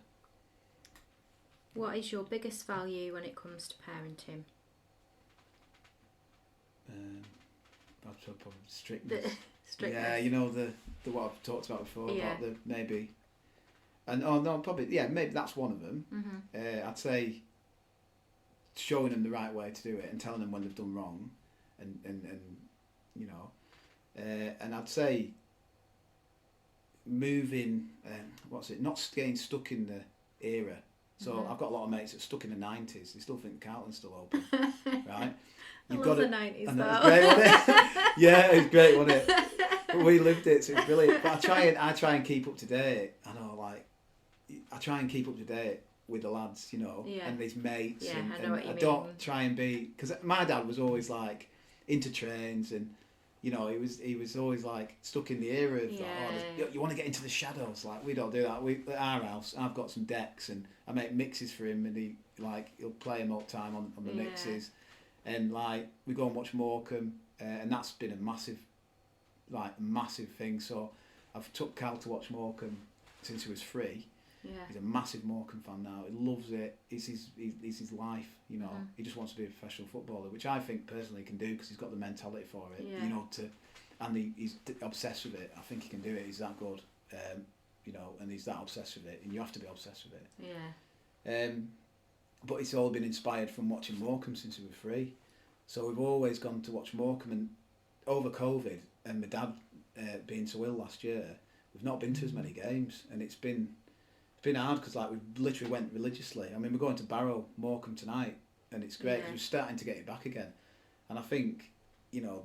What is your biggest value when it comes to parenting? I'd probably strictness. Strictness. Yeah, you know the what I've talked about before about the maybe And probably maybe that's one of them. Mm-hmm. I'd say showing them the right way to do it and telling them when they've done wrong, and you know, and I'd say moving. Not getting stuck in the era. So I've got a lot of mates that are stuck in the 90s. They still think Carlton's still open, right? I love the 90s, and though. It was great, wasn't it? Yeah, it was great, wasn't it? But we lived it, so it was brilliant. But I try and keep up to date. I know, like, I try and keep up to date with the lads, you know, and these mates. Yeah, and, I know what you mean. Don't try and be, because my dad was always like into trains, and you know, he was always like stuck in the era of you want to get into the shadows. Like, we don't do that. At our house, I've got some decks, and I make mixes for him, and he'll play them all the time on the mixes, and like we go and watch Morecambe, and that's been a massive thing. So I've took Cal to watch Morecambe since he was 3. Yeah. He's a massive Morecambe fan now. He loves it. It's his life, you know. He just wants to be a professional footballer, which I think personally he can do because he's got the mentality for it, you know. He's obsessed with it. I think he can do it. He's that good, you know, and he's that obsessed with it, and you have to be obsessed with it. Yeah. But it's all been inspired from watching Morecambe since we were 3. So we've always gone to watch Morecambe, and over COVID and my dad being so ill last year, we've not been to as many games, and it's been hard because like we literally went religiously. I mean, we're going to Barrow Morecambe tonight, and it's great because we're starting to get it back again. And I think, you know,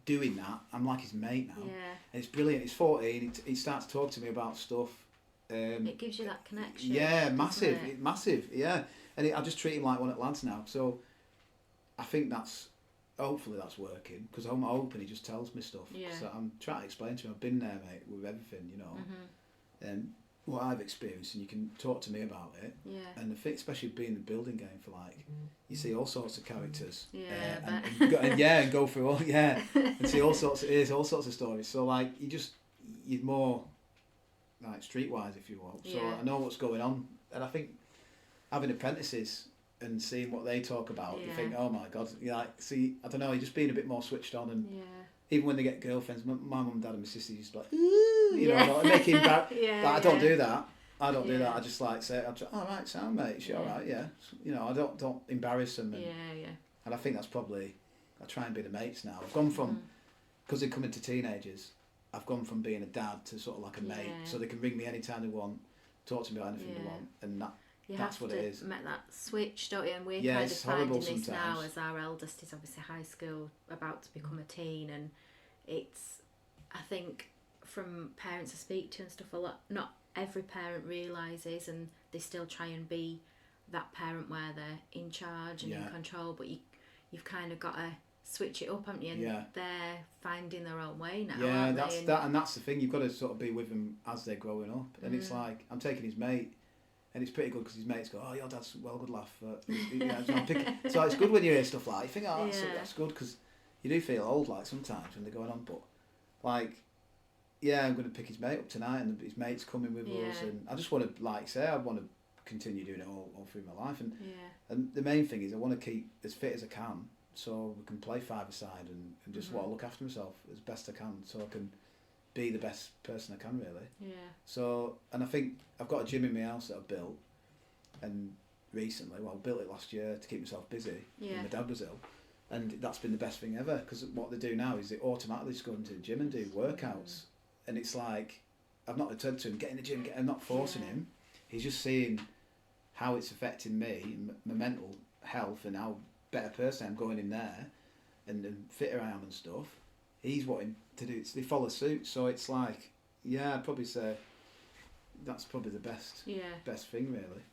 doing that, I'm like his mate now. Yeah. And it's brilliant. He's 14. He starts to talk to me about stuff. It gives you that connection. Yeah, massive, massive. Yeah, and I just treat him like one of the lads now. So I think hopefully that's working, because I'm open. He just tells me stuff. Yeah. So I'm trying to explain to him. I've been there, mate, with everything, you know. And what I've experienced, and you can talk to me about it. Yeah. And the thing, especially being in the building game for like, you see all sorts of characters. Yeah. And go through all and see all sorts of stories. So like you're more like streetwise, if you will. So I know what's going on, and I think having apprentices and seeing what they talk about, you think, oh my god, you like see, I don't know, you're just being a bit more switched on, and even when they get girlfriends, my mum, dad, and my sister used to be like, ooh, you know, like making back. I don't do that. I don't do that. I just like say, all right, sound mate, she all right, yeah. You know, I don't embarrass them. And, and I think that's probably, I try and be the mates now. I've gone from, because they're coming to teenagers, I've gone from being a dad to sort of like a mate, so they can ring me anytime they want, talk to me about anything they want, and that's what it is. You have to make that switch, don't you? And we're kind of finding this sometimes. now, as our eldest is obviously high school, about to become a teen, and it's, I think, from parents I speak to and stuff, a lot, not every parent realises, and they still try and be that parent where they're in charge and in control, but you've kind of got to switch it up, haven't you? And they're finding their own way now. Yeah, and that's the thing. You've got to sort of be with them as they're growing up. And it's like, I'm taking his mate, and it's pretty good because his mates go, oh, your dad's good laugh. So it's good when you hear stuff like that. You think, oh, that's good, because you do feel old like sometimes when they're going on. But like, I'm going to pick his mate up tonight, and his mate's coming with us, and I just want to, like say, I want to continue doing it all through my life, and the main thing is I want to keep as fit as I can, so we can play five-a-side and just want to look after myself as best I can, so I can be the best person I can, really. Yeah. So, and I think I've got a gym in my house that I've built, and recently, I built it last year to keep myself busy. Yeah. When my dad was ill, and that's been the best thing ever, because what they do now is they automatically just go into the gym and do workouts, and it's like, I've not said to him, get in the gym, I'm not forcing him. He's just seeing how it's affecting me, my mental health, and how better person I'm going in there, and fitter I am and stuff. He's wanting to do it, so they follow suit. So it's like, I'd probably say that's probably the best thing, really.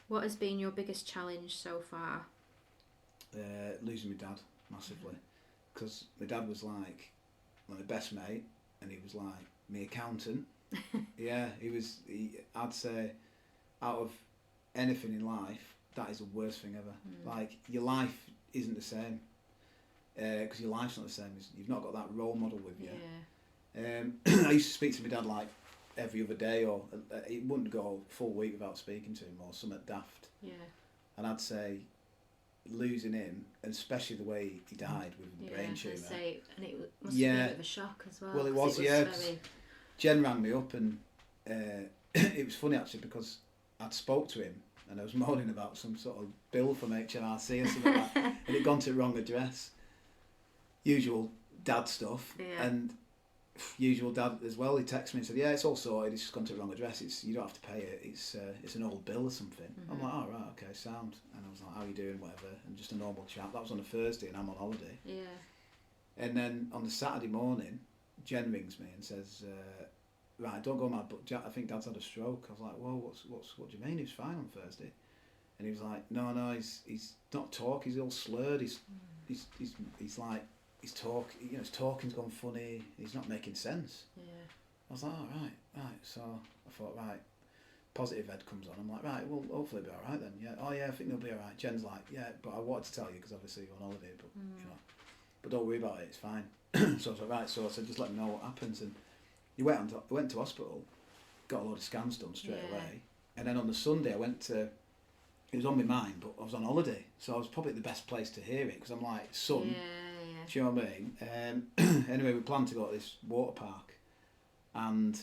What has been your biggest challenge so far? Losing my dad massively, because my dad was like my best mate, and he was like my accountant. I'd say out of anything in life, that is the worst thing ever. Like, your life isn't the same, because your life's not the same. You've not got that role model with you. I used to speak to my dad like every other day, or it wouldn't go a full week without speaking to him, or something daft. And I'd say losing him, and especially the way he died with the brain tumour. And it must have been a bit of a shock as well. Well, it was, Jen rang me up and it was funny actually because I'd spoke to him and I was moaning about some sort of bill from HMRC or something like that, and it'd gone to the wrong address. Usual dad stuff, and usual dad as well. He texted me and said, "Yeah, it's all sorted. It's just gone to the wrong address. You don't have to pay it. It's an old bill or something." I'm like, "Oh right, okay, sound." And I was like, "How are you doing?" Whatever, and just a normal chat. That was on a Thursday, and I'm on holiday. Yeah. And then on the Saturday morning, Jen rings me and says, "Right, don't go mad, but I think Dad's had a stroke." I was like, "Whoa, what do you mean? He was fine on Thursday." And he was like, "No, he's not talking. He's all slurred. He's like." His talking's gone funny. He's not making sense. Yeah. I was like, oh, right. So I thought, right, positive Ed comes on. I'm like, right, well, hopefully it'll be all right then. Yeah. Oh yeah, I think they'll be all right. Jen's like, yeah, but I wanted to tell you because obviously you're on holiday, but but don't worry about it. It's fine. So I was like, right. So I said, just let me know what happens. And he went to hospital, got a load of scans done straight away, and then on the Sunday I went to. It was on my mind, but I was on holiday, so I was probably the best place to hear it because I'm like, son. Yeah. Do you know what I mean? Anyway, we planned to go to this water park, and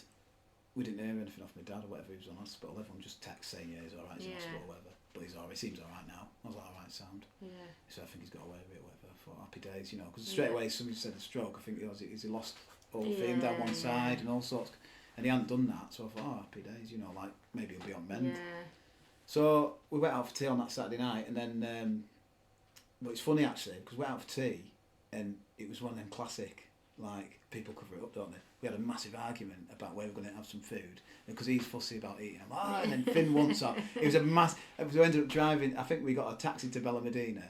we didn't hear anything off my dad or whatever. He was on hospital. Everyone just texted saying, yeah, he's all right, he's in hospital or whatever. But he's all right, he seems all right now. I was like, all right, sound. Yeah. So I think he's got away with it or whatever. I thought, happy days, you know, because straight away somebody said a stroke. I think he lost all the feeling down one side and all sorts. And he hadn't done that, so I thought, oh, happy days, you know, like maybe he'll be on mend. Yeah. So we went out for tea on that Saturday night, and then, but it's funny actually, because we went out for tea, and it was one of them classic, like, people cover it up, don't they? We had a massive argument about where we're going to have some food, because he's fussy about eating. I'm like, and then Finn wants up. It was a we ended up driving, I think we got a taxi to Bella Medina,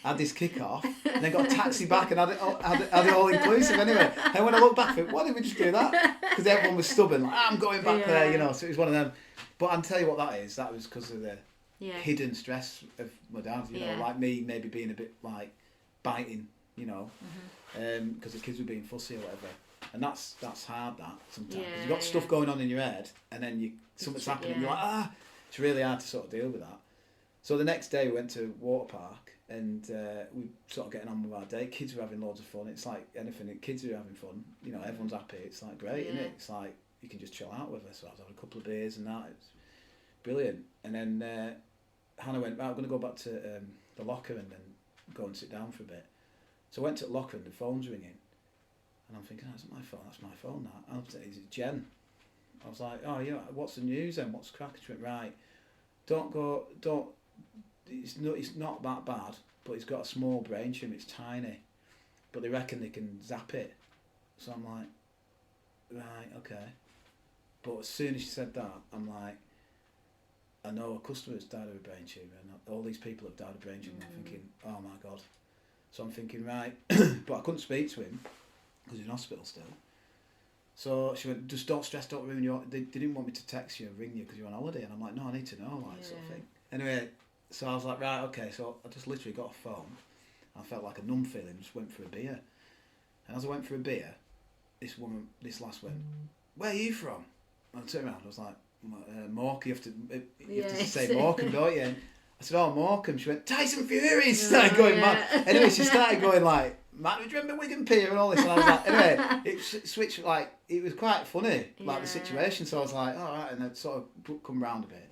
had this kick-off, and then got a taxi back and had it all inclusive anyway. And when I look back, I think, why did we just do that? Because everyone was stubborn, like, I'm going back there, you know, so it was one of them. But I'll tell you what that was because of the hidden stress of my dad, you know, like me maybe being a bit, like, biting, you know, because the kids were being fussy or whatever. And that's hard, that, sometimes. You've got stuff going on in your head, and then something's happening, you're like, it's really hard to sort of deal with that. So the next day we went to water park, and we sort of getting on with our day. Kids were having loads of fun. It's like anything, kids are having fun, you know, everyone's happy. It's like great, isn't it? It's like you can just chill out with her. So I was having a couple of beers and that. It was brilliant. And then Hannah went, right, I'm going to go back to the locker and then go and sit down for a bit. So I went to the locker and the phone's ringing. And I'm thinking, that's not my phone, that's my phone now. And I was like, is it Jen? I was like, oh yeah, what's the news then? What's cracking? She went, right, it's not that bad, but he's got a small brain tumor, it's tiny. But they reckon they can zap it. So I'm like, right, okay. But as soon as she said that, I'm like, I know a customer's died of a brain tumour, and all these people have died of brain tumour. I'm thinking, oh my God. So I'm thinking, right, but I couldn't speak to him because he's in hospital still. So she went, just don't stress, don't ruin your... They didn't want me to text you or ring you because you're on holiday. And I'm like, no, I need to know, like, sort of thing. Anyway, so I was like, right, okay. So I just literally got a phone. I felt like a numb feeling, just went for a beer. And as I went for a beer, this lass went, where are you from? And I turned around, I was like, Morecambe, you have to say Morecambe, don't you? And I said, oh, Morecambe. She went, Tyson Fury! She started going mad. Anyway, she started going like, man, do you remember Wigan Pier and all this? And I was like, anyway, it switched, like, it was quite funny, like the situation. So I was like, all right, and then sort of come round a bit.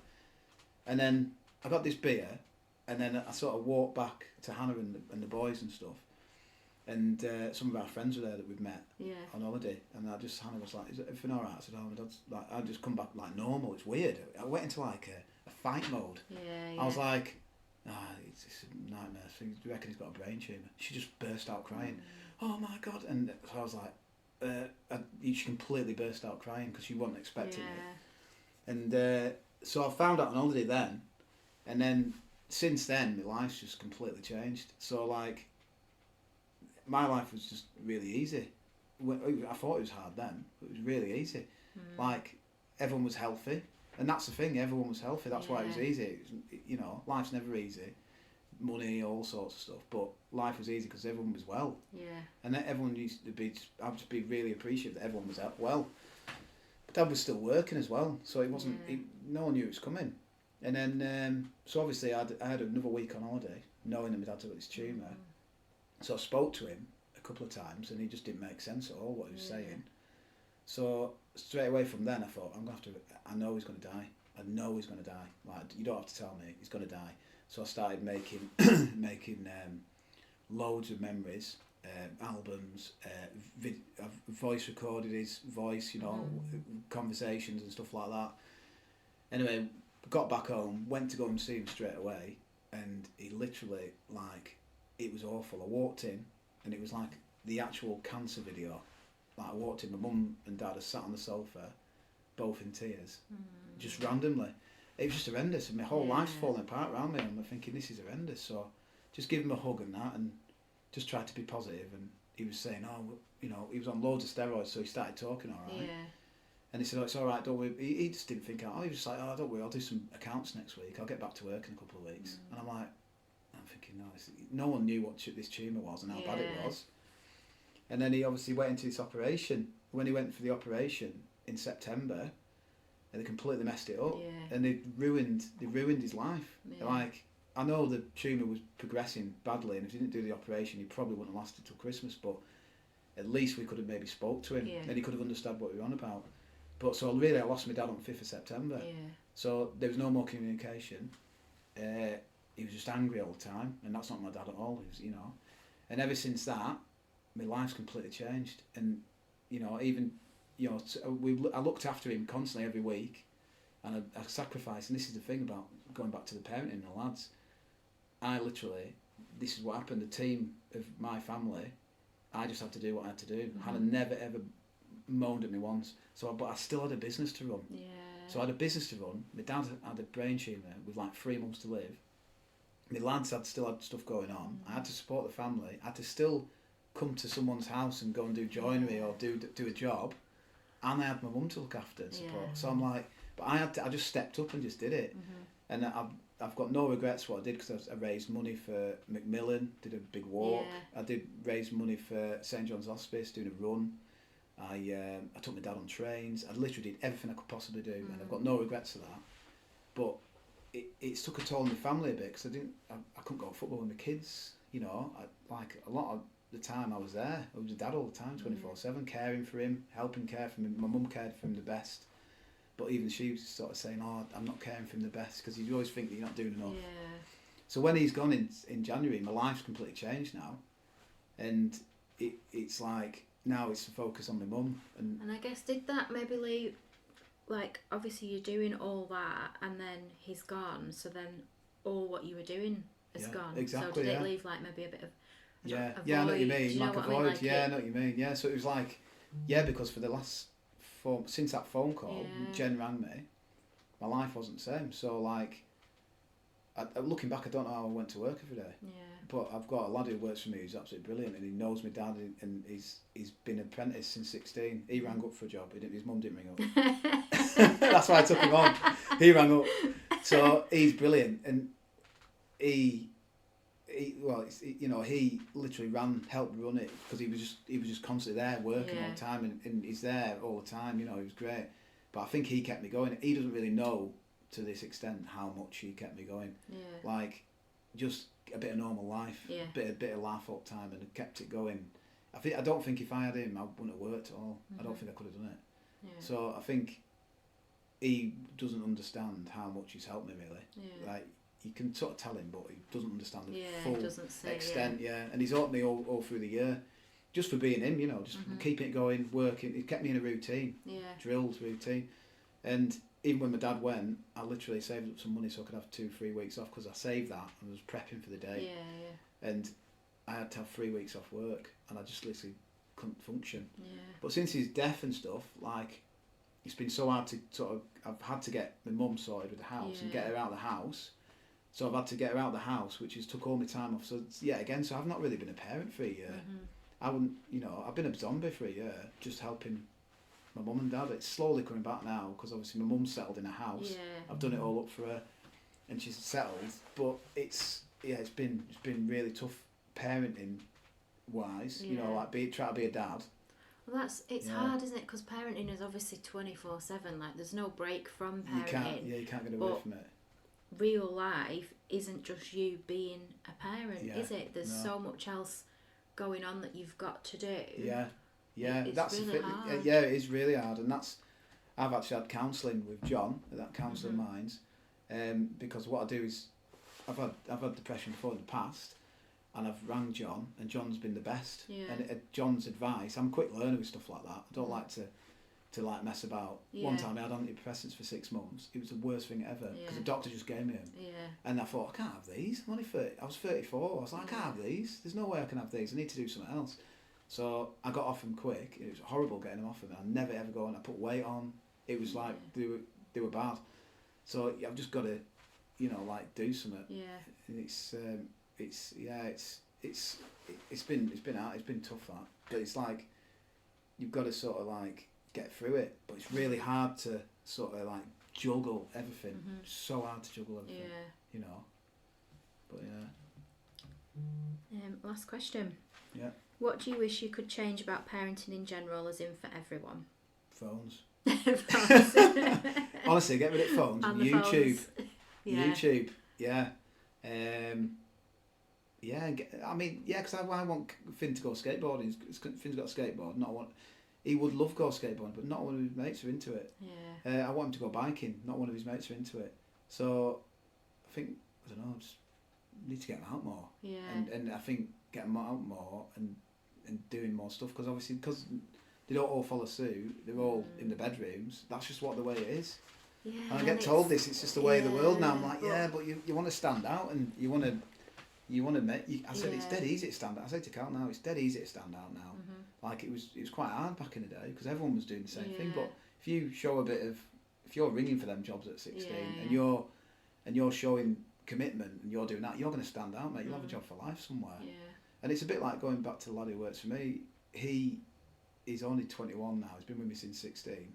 And then I got this beer, and then I sort of walked back to Hannah and the boys and stuff. And some of our friends were there that we'd met on holiday. And Hannah was like, is everything all right? I said, oh, my dad's, like, I just come back like normal. It's weird. I went into like a fight mode. I was like, it's a nightmare. So you reckon he's got a brain tumour? She just burst out crying. Oh my God. And so I was like, she completely burst out crying because she wasn't expecting it. And so I found out on holiday then. And then since then, my life's just completely changed. So like, my life was just really easy. I thought it was hard then, but it was really easy. Like, everyone was healthy. And that's the thing, everyone was healthy. That's why it was easy. It was, you know, life's never easy. Money, all sorts of stuff. But life was easy because everyone was well. And then everyone used to be... I'd just be really appreciative that everyone was well. But Dad was still working as well. So it wasn't... no one knew it was coming. And then... so obviously I had another week on holiday, knowing that my dad had this tumour. So I spoke to him a couple of times and he just didn't make sense at all what he was saying. So straight away from then I thought, I know he's going to die. I know he's going to die. Like, you don't have to tell me, he's going to die. So I started making loads of memories, albums, I've voice recorded his voice, you know, conversations and stuff like that. Anyway, got back home, went to go and see him straight away, and he literally, like, it was awful. I walked in, and it was like the actual cancer video. Like, I walked in, my mum and dad are sat on the sofa, both in tears, just randomly. It was just horrendous, and my whole life's falling apart around me, and I'm thinking, this is horrendous. So just give him a hug and that, and just tried to be positive. And he was saying, oh, you know, he was on loads of steroids, so he started talking all right. Yeah. And he said, oh, it's all right, don't worry. He just didn't think, he was just like, oh, don't worry, I'll do some accounts next week. I'll get back to work in a couple of weeks. And I'm thinking, no one knew what this tumour was and how bad it was. And then he obviously went into this operation. When he went for the operation in September, and they completely messed it up. Yeah. And they ruined his life. Yeah. Like, I know the tumour was progressing badly, and if he didn't do the operation, he probably wouldn't have lasted till Christmas, but at least we could have maybe spoke to him, and he could have understood what we were on about. But so really, I lost my dad on the 5th of September. Yeah. So there was no more communication. He was just angry all the time, and that's not my dad at all. He was, you know, and ever since that, my life's completely changed. And you know, even, you know, I looked after him constantly every week, and I sacrificed. And this is the thing about going back to the parenting and the lads. I literally, this is what happened. The team of my family, I just had to do what I had to do. Hannah never ever moaned at me once. But I still had a business to run. Yeah. So I had a business to run. My dad had a brain tumour with like 3 months to live. My lads still had stuff going on. I had to support the family. I had to still come to someone's house and go and do joinery or do a job. And I had my mum to look after and support. So I'm like, but I just stepped up and just did it. And I've got no regrets what I did, because I raised money for Macmillan, did a big walk. I did raise money for St John's Hospice, doing a run. I took my dad on trains. I literally did everything I could possibly do, and I've got no regrets of that. But it took a toll on my family a bit, because I couldn't go to football with my kids. You know, like a lot of the time I was there. I was a dad all the time, 24/7, caring for him, helping care for him. My mum cared for him the best. But even she was sort of saying, oh, I'm not caring for him the best, because you always think that you're not doing enough. Yeah. So when he's gone in January, my life's completely changed now. And it's like, now it's to focus on my mum. And I guess, did that maybe leave, like, obviously you're doing all that, and then he's gone, so then all what you were doing is gone. Exactly, so did it leave, like, maybe a bit of I know what you mean. Do you know what a void. I mean? Like I know what you mean. Yeah, so it was like, because for the last since that phone call, Jen rang me, my life wasn't the same. So like, looking back, I don't know how I went to work every day. Yeah. But I've got a lad who works for me who's absolutely brilliant, and he knows my dad, and he's been an apprentice since 16. He rang up for a job. His mum didn't ring up. That's why I took him on. He rang up. So he's brilliant, and he literally helped run it, because he was just constantly there working all the time, and he's there all the time. You know, he was great. But I think he kept me going. He doesn't really know to this extent how much he kept me going. Yeah. Like, just a bit of normal life, a bit of laugh all the time, and kept it going. I don't think if I had him, I wouldn't have worked at all. I don't think I could have done it. Yeah. So I think he doesn't understand how much he's helped me, really. Yeah. Like, you can sort of tell him, but he doesn't understand the full extent. And he's helped me all through the year, just for being him, you know, just keeping it going, working. He kept me in a routine, drills, routine. And even when my dad went, I literally saved up some money so I could have 2-3 weeks off, because I saved that and was prepping for the day. And I had to have 3 weeks off work, and I just literally couldn't function. But since he's deaf and stuff, like, it's been so hard to I've had to get my mum sorted with the house and get her out of the house. So I've had to get her out of the house, which has took all my time off. So so I've not really been a parent for a year. I wouldn't, I've been a zombie for a year, just helping my mum and dad. It's slowly coming back now, because obviously my mum's settled in a house. I've done it all up for her, and she's settled. But it's been really tough parenting wise. You know, like try to be a dad. Well, it's hard, isn't it? Because parenting is obviously 24/7. Like, there's no break from parenting. You can't get away from it. Real life isn't just you being a parent, is it? There's so much else going on that you've got to do. Yeah, it's that's really hard. Yeah, it is really hard, and I've actually had counselling with John at that Counselling Minds, because what I do is I've had depression before in the past, and I've rang John, and John's been the best. Yeah. And John's advice, I'm a quick learner with stuff like that. I don't like to like mess about. Yeah. One time I had antidepressants for 6 months. It was the worst thing ever because the doctor just gave me them. Yeah. And I thought, I can't have these. I'm only 30. I was 34. I was like, I can't have these. There's no way I can have these. I need to do something else. So I got off them quick. It was horrible getting them off of me. I never ever go on. I put weight on. It was like they were bad. So I've just got to, like do something. Yeah. And it's been out. It's been tough that, but it's like you've got to sort of like get through it. But it's really hard to sort of like juggle everything. It's so hard to juggle everything. Yeah. But yeah. Last question. Yeah. What do you wish you could change about parenting in general, as in for everyone? Phones. Phones. Honestly, get rid of phones. And YouTube. Phones. Yeah. YouTube. Yeah. Because I want Finn to go skateboarding. Finn's got a skateboard. He would love to go skateboarding, but not one of his mates are into it. Yeah. I want him to go biking. Not one of his mates are into it. So I think I just need to get them out more. Yeah. And I think getting them out more and doing more stuff, because obviously because they don't all follow suit. They're all in the bedrooms. That's just what the way it is. Yeah. And I get told this. It's just the way of the world now. I'm like, but you want to stand out, and you want to make. I said it's dead easy to stand out. I say to Cal now, it's dead easy to stand out now. Like it was quite hard back in the day because everyone was doing the same thing. But if you show if you're ringing for them jobs at 16 and you're showing commitment and you're doing that, you're going to stand out, mate. You'll have a job for life somewhere. Yeah. And it's a bit like going back to the lad who works for me. He's only 21 now. He's been with me since 16,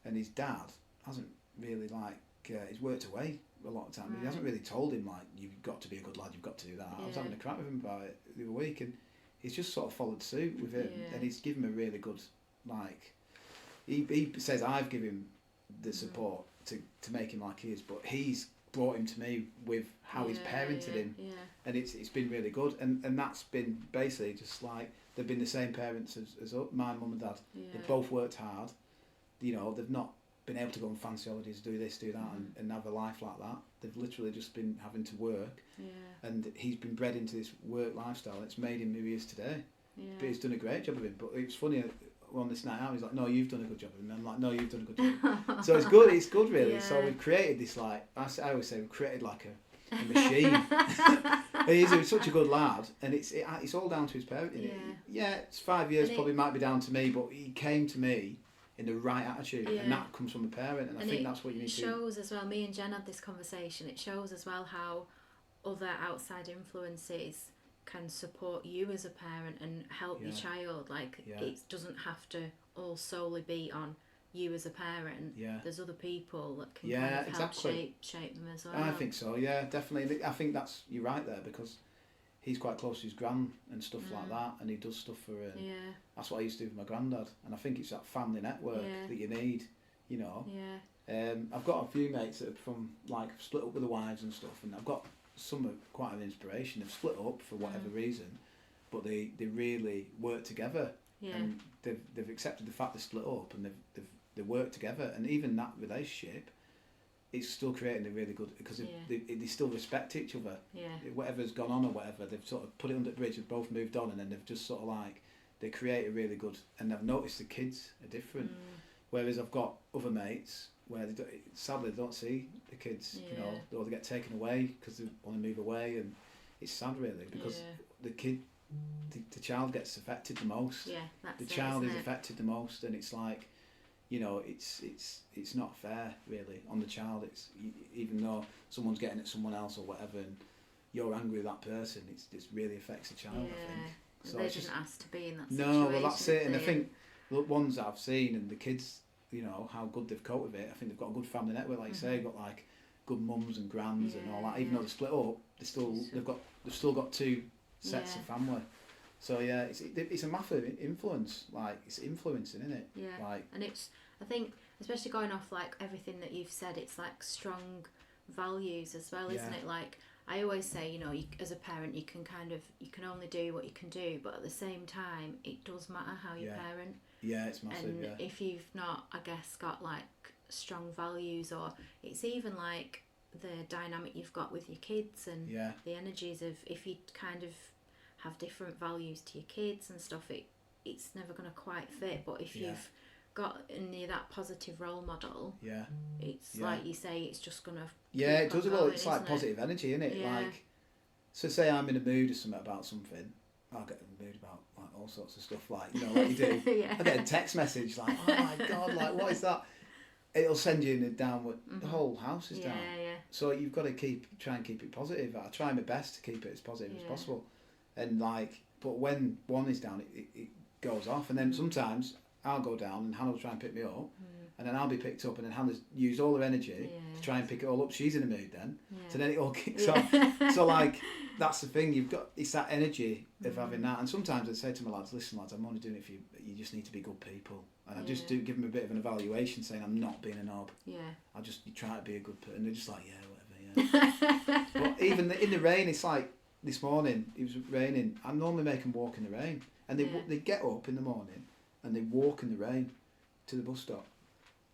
and his dad hasn't really he's worked away a lot of time. He hasn't really told him like, you've got to be a good lad, you've got to do that. I was having a crack with him about it the other week, and he's just sort of followed suit with him, and he's given him a really good he says I've given him the support to make him like he is, but he's brought him to me with how he's parented him, and it's been really good, and that's been basically just like they've been the same parents as my mum and dad. They've both worked hard, they've not been able to go on fancy holidays, do this, do that, and have a life like that. They've literally just been having to work, and he's been bred into this work lifestyle. It's made him who he is today. But he's done a great job of it. But it was funny, on this night out, he's like, no, you've done a good job of him. I'm like, no, you've done a good job. So it's good really. So we've created this, like, I always say, we've created like a machine. He's such a good lad, and it's all down to his parenting. It's 5 years, probably might be down to me, but he came to me in the right attitude, and that comes from a parent, and I think that's what you need to do. It shows as well, me and Jen had this conversation, it shows as well how other outside influences can support you as a parent and help your child. It doesn't have to all solely be on you as a parent. There's other people that can kind of help shape them as well. I think so, definitely. I think you're right there, because he's quite close to his gran and stuff like that, and he does stuff for her. That's what I used to do with my granddad, and I think it's that family network that you need, I've got a few mates that are from, like, split up with the wives and stuff, and I've got some are quite an inspiration. They've split up for whatever reason, but they really work together, and they've accepted the fact they split up, and they work together, and even that relationship, it's still creating a really good, because they still respect each other. Whatever's gone on or whatever, they've sort of put it under the bridge, they've both moved on, and then they've just sort of like, they create a really good, and I've noticed the kids are different. Whereas I've got other mates where sadly they don't see the kids, or they get taken away because they want to move away, and it's sad really, because the child gets affected the most. The child is affected the most, and it's like, it's not fair really on the child. It's, even though someone's getting at someone else or whatever, and you're angry with that person, it really affects the child. I think. So they didn't ask to be in that situation. No, well that's it, and I think the ones that I've seen, and the kids, how good they've coped with it. I think they've got a good family network, like you say, got like good mums and grands and all that. Even though they split up, they've still got two sets of family. So it's a massive influence. Like, it's influencing, isn't it? And I think, especially going off like everything that you've said, it's like strong values as well, isn't it? Like, I always say, you know, as a parent, you can only do what you can do, but at the same time, it does matter how you parent. Yeah, it's massive. And if you've not, I guess, got like strong values, or it's even like the dynamic you've got with your kids and the energies of, if you kind of have different values to your kids and stuff, it's never going to quite fit. But if you've got near that positive role model, it's like you say, it's just going to it does. Well, it's like positive energy, isn't it? Like, so say I'm in a mood or something about something, I'll get in the mood about like all sorts of stuff, like, you know, like you do. I get a text message like, oh my god, like, what is that? It'll send you in a downward. The whole house is down. So you've got to try and keep it positive. I try my best to keep it as positive as possible, and like, but when one is down, it goes off, and then sometimes I'll go down and Hannah will try and pick me up, and then I'll be picked up, and then Hannah's used all her energy to try and pick it all up. She's in a mood then, so then it all kicks off. So like, that's the thing, it's that energy of having that. And sometimes I say to my lads, listen lads, I'm only doing it for you, you just need to be good people. And I just do give them a bit of an evaluation, saying I'm not being a knob. I just try to be a good person. And they're just like, whatever, But even in the rain, it's like this morning, it was raining. I normally make them walk in the rain, and they get up in the morning and they walk in the rain to the bus stop.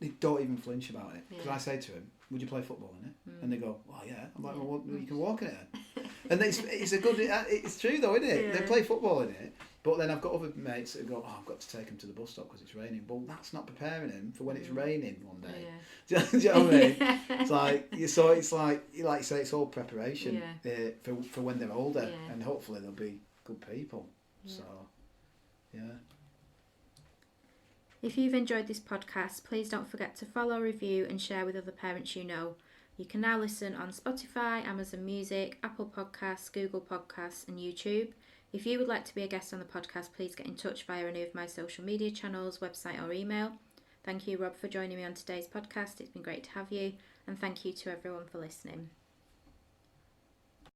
They don't even flinch about it, because I say to them, would you play football in it? And they go, oh yeah. I'm like, well, you can walk in it then. And it's a good, it's true though, isn't it? They play football in it, but then I've got other mates that go, oh, I've got to take him to the bus stop because it's raining. Well, that's not preparing him for when it's raining one day. Do you know what I mean? It's like, so it's like you say, it's all preparation for when they're older, and hopefully they'll be good people. So, If you've enjoyed this podcast, please don't forget to follow, review and share with other parents you know. You can now listen on Spotify, Amazon Music, Apple Podcasts, Google Podcasts and YouTube. If you would like to be a guest on the podcast, please get in touch via any of my social media channels, website or email. Thank you, Rob, for joining me on today's podcast. It's been great to have you, and thank you to everyone for listening.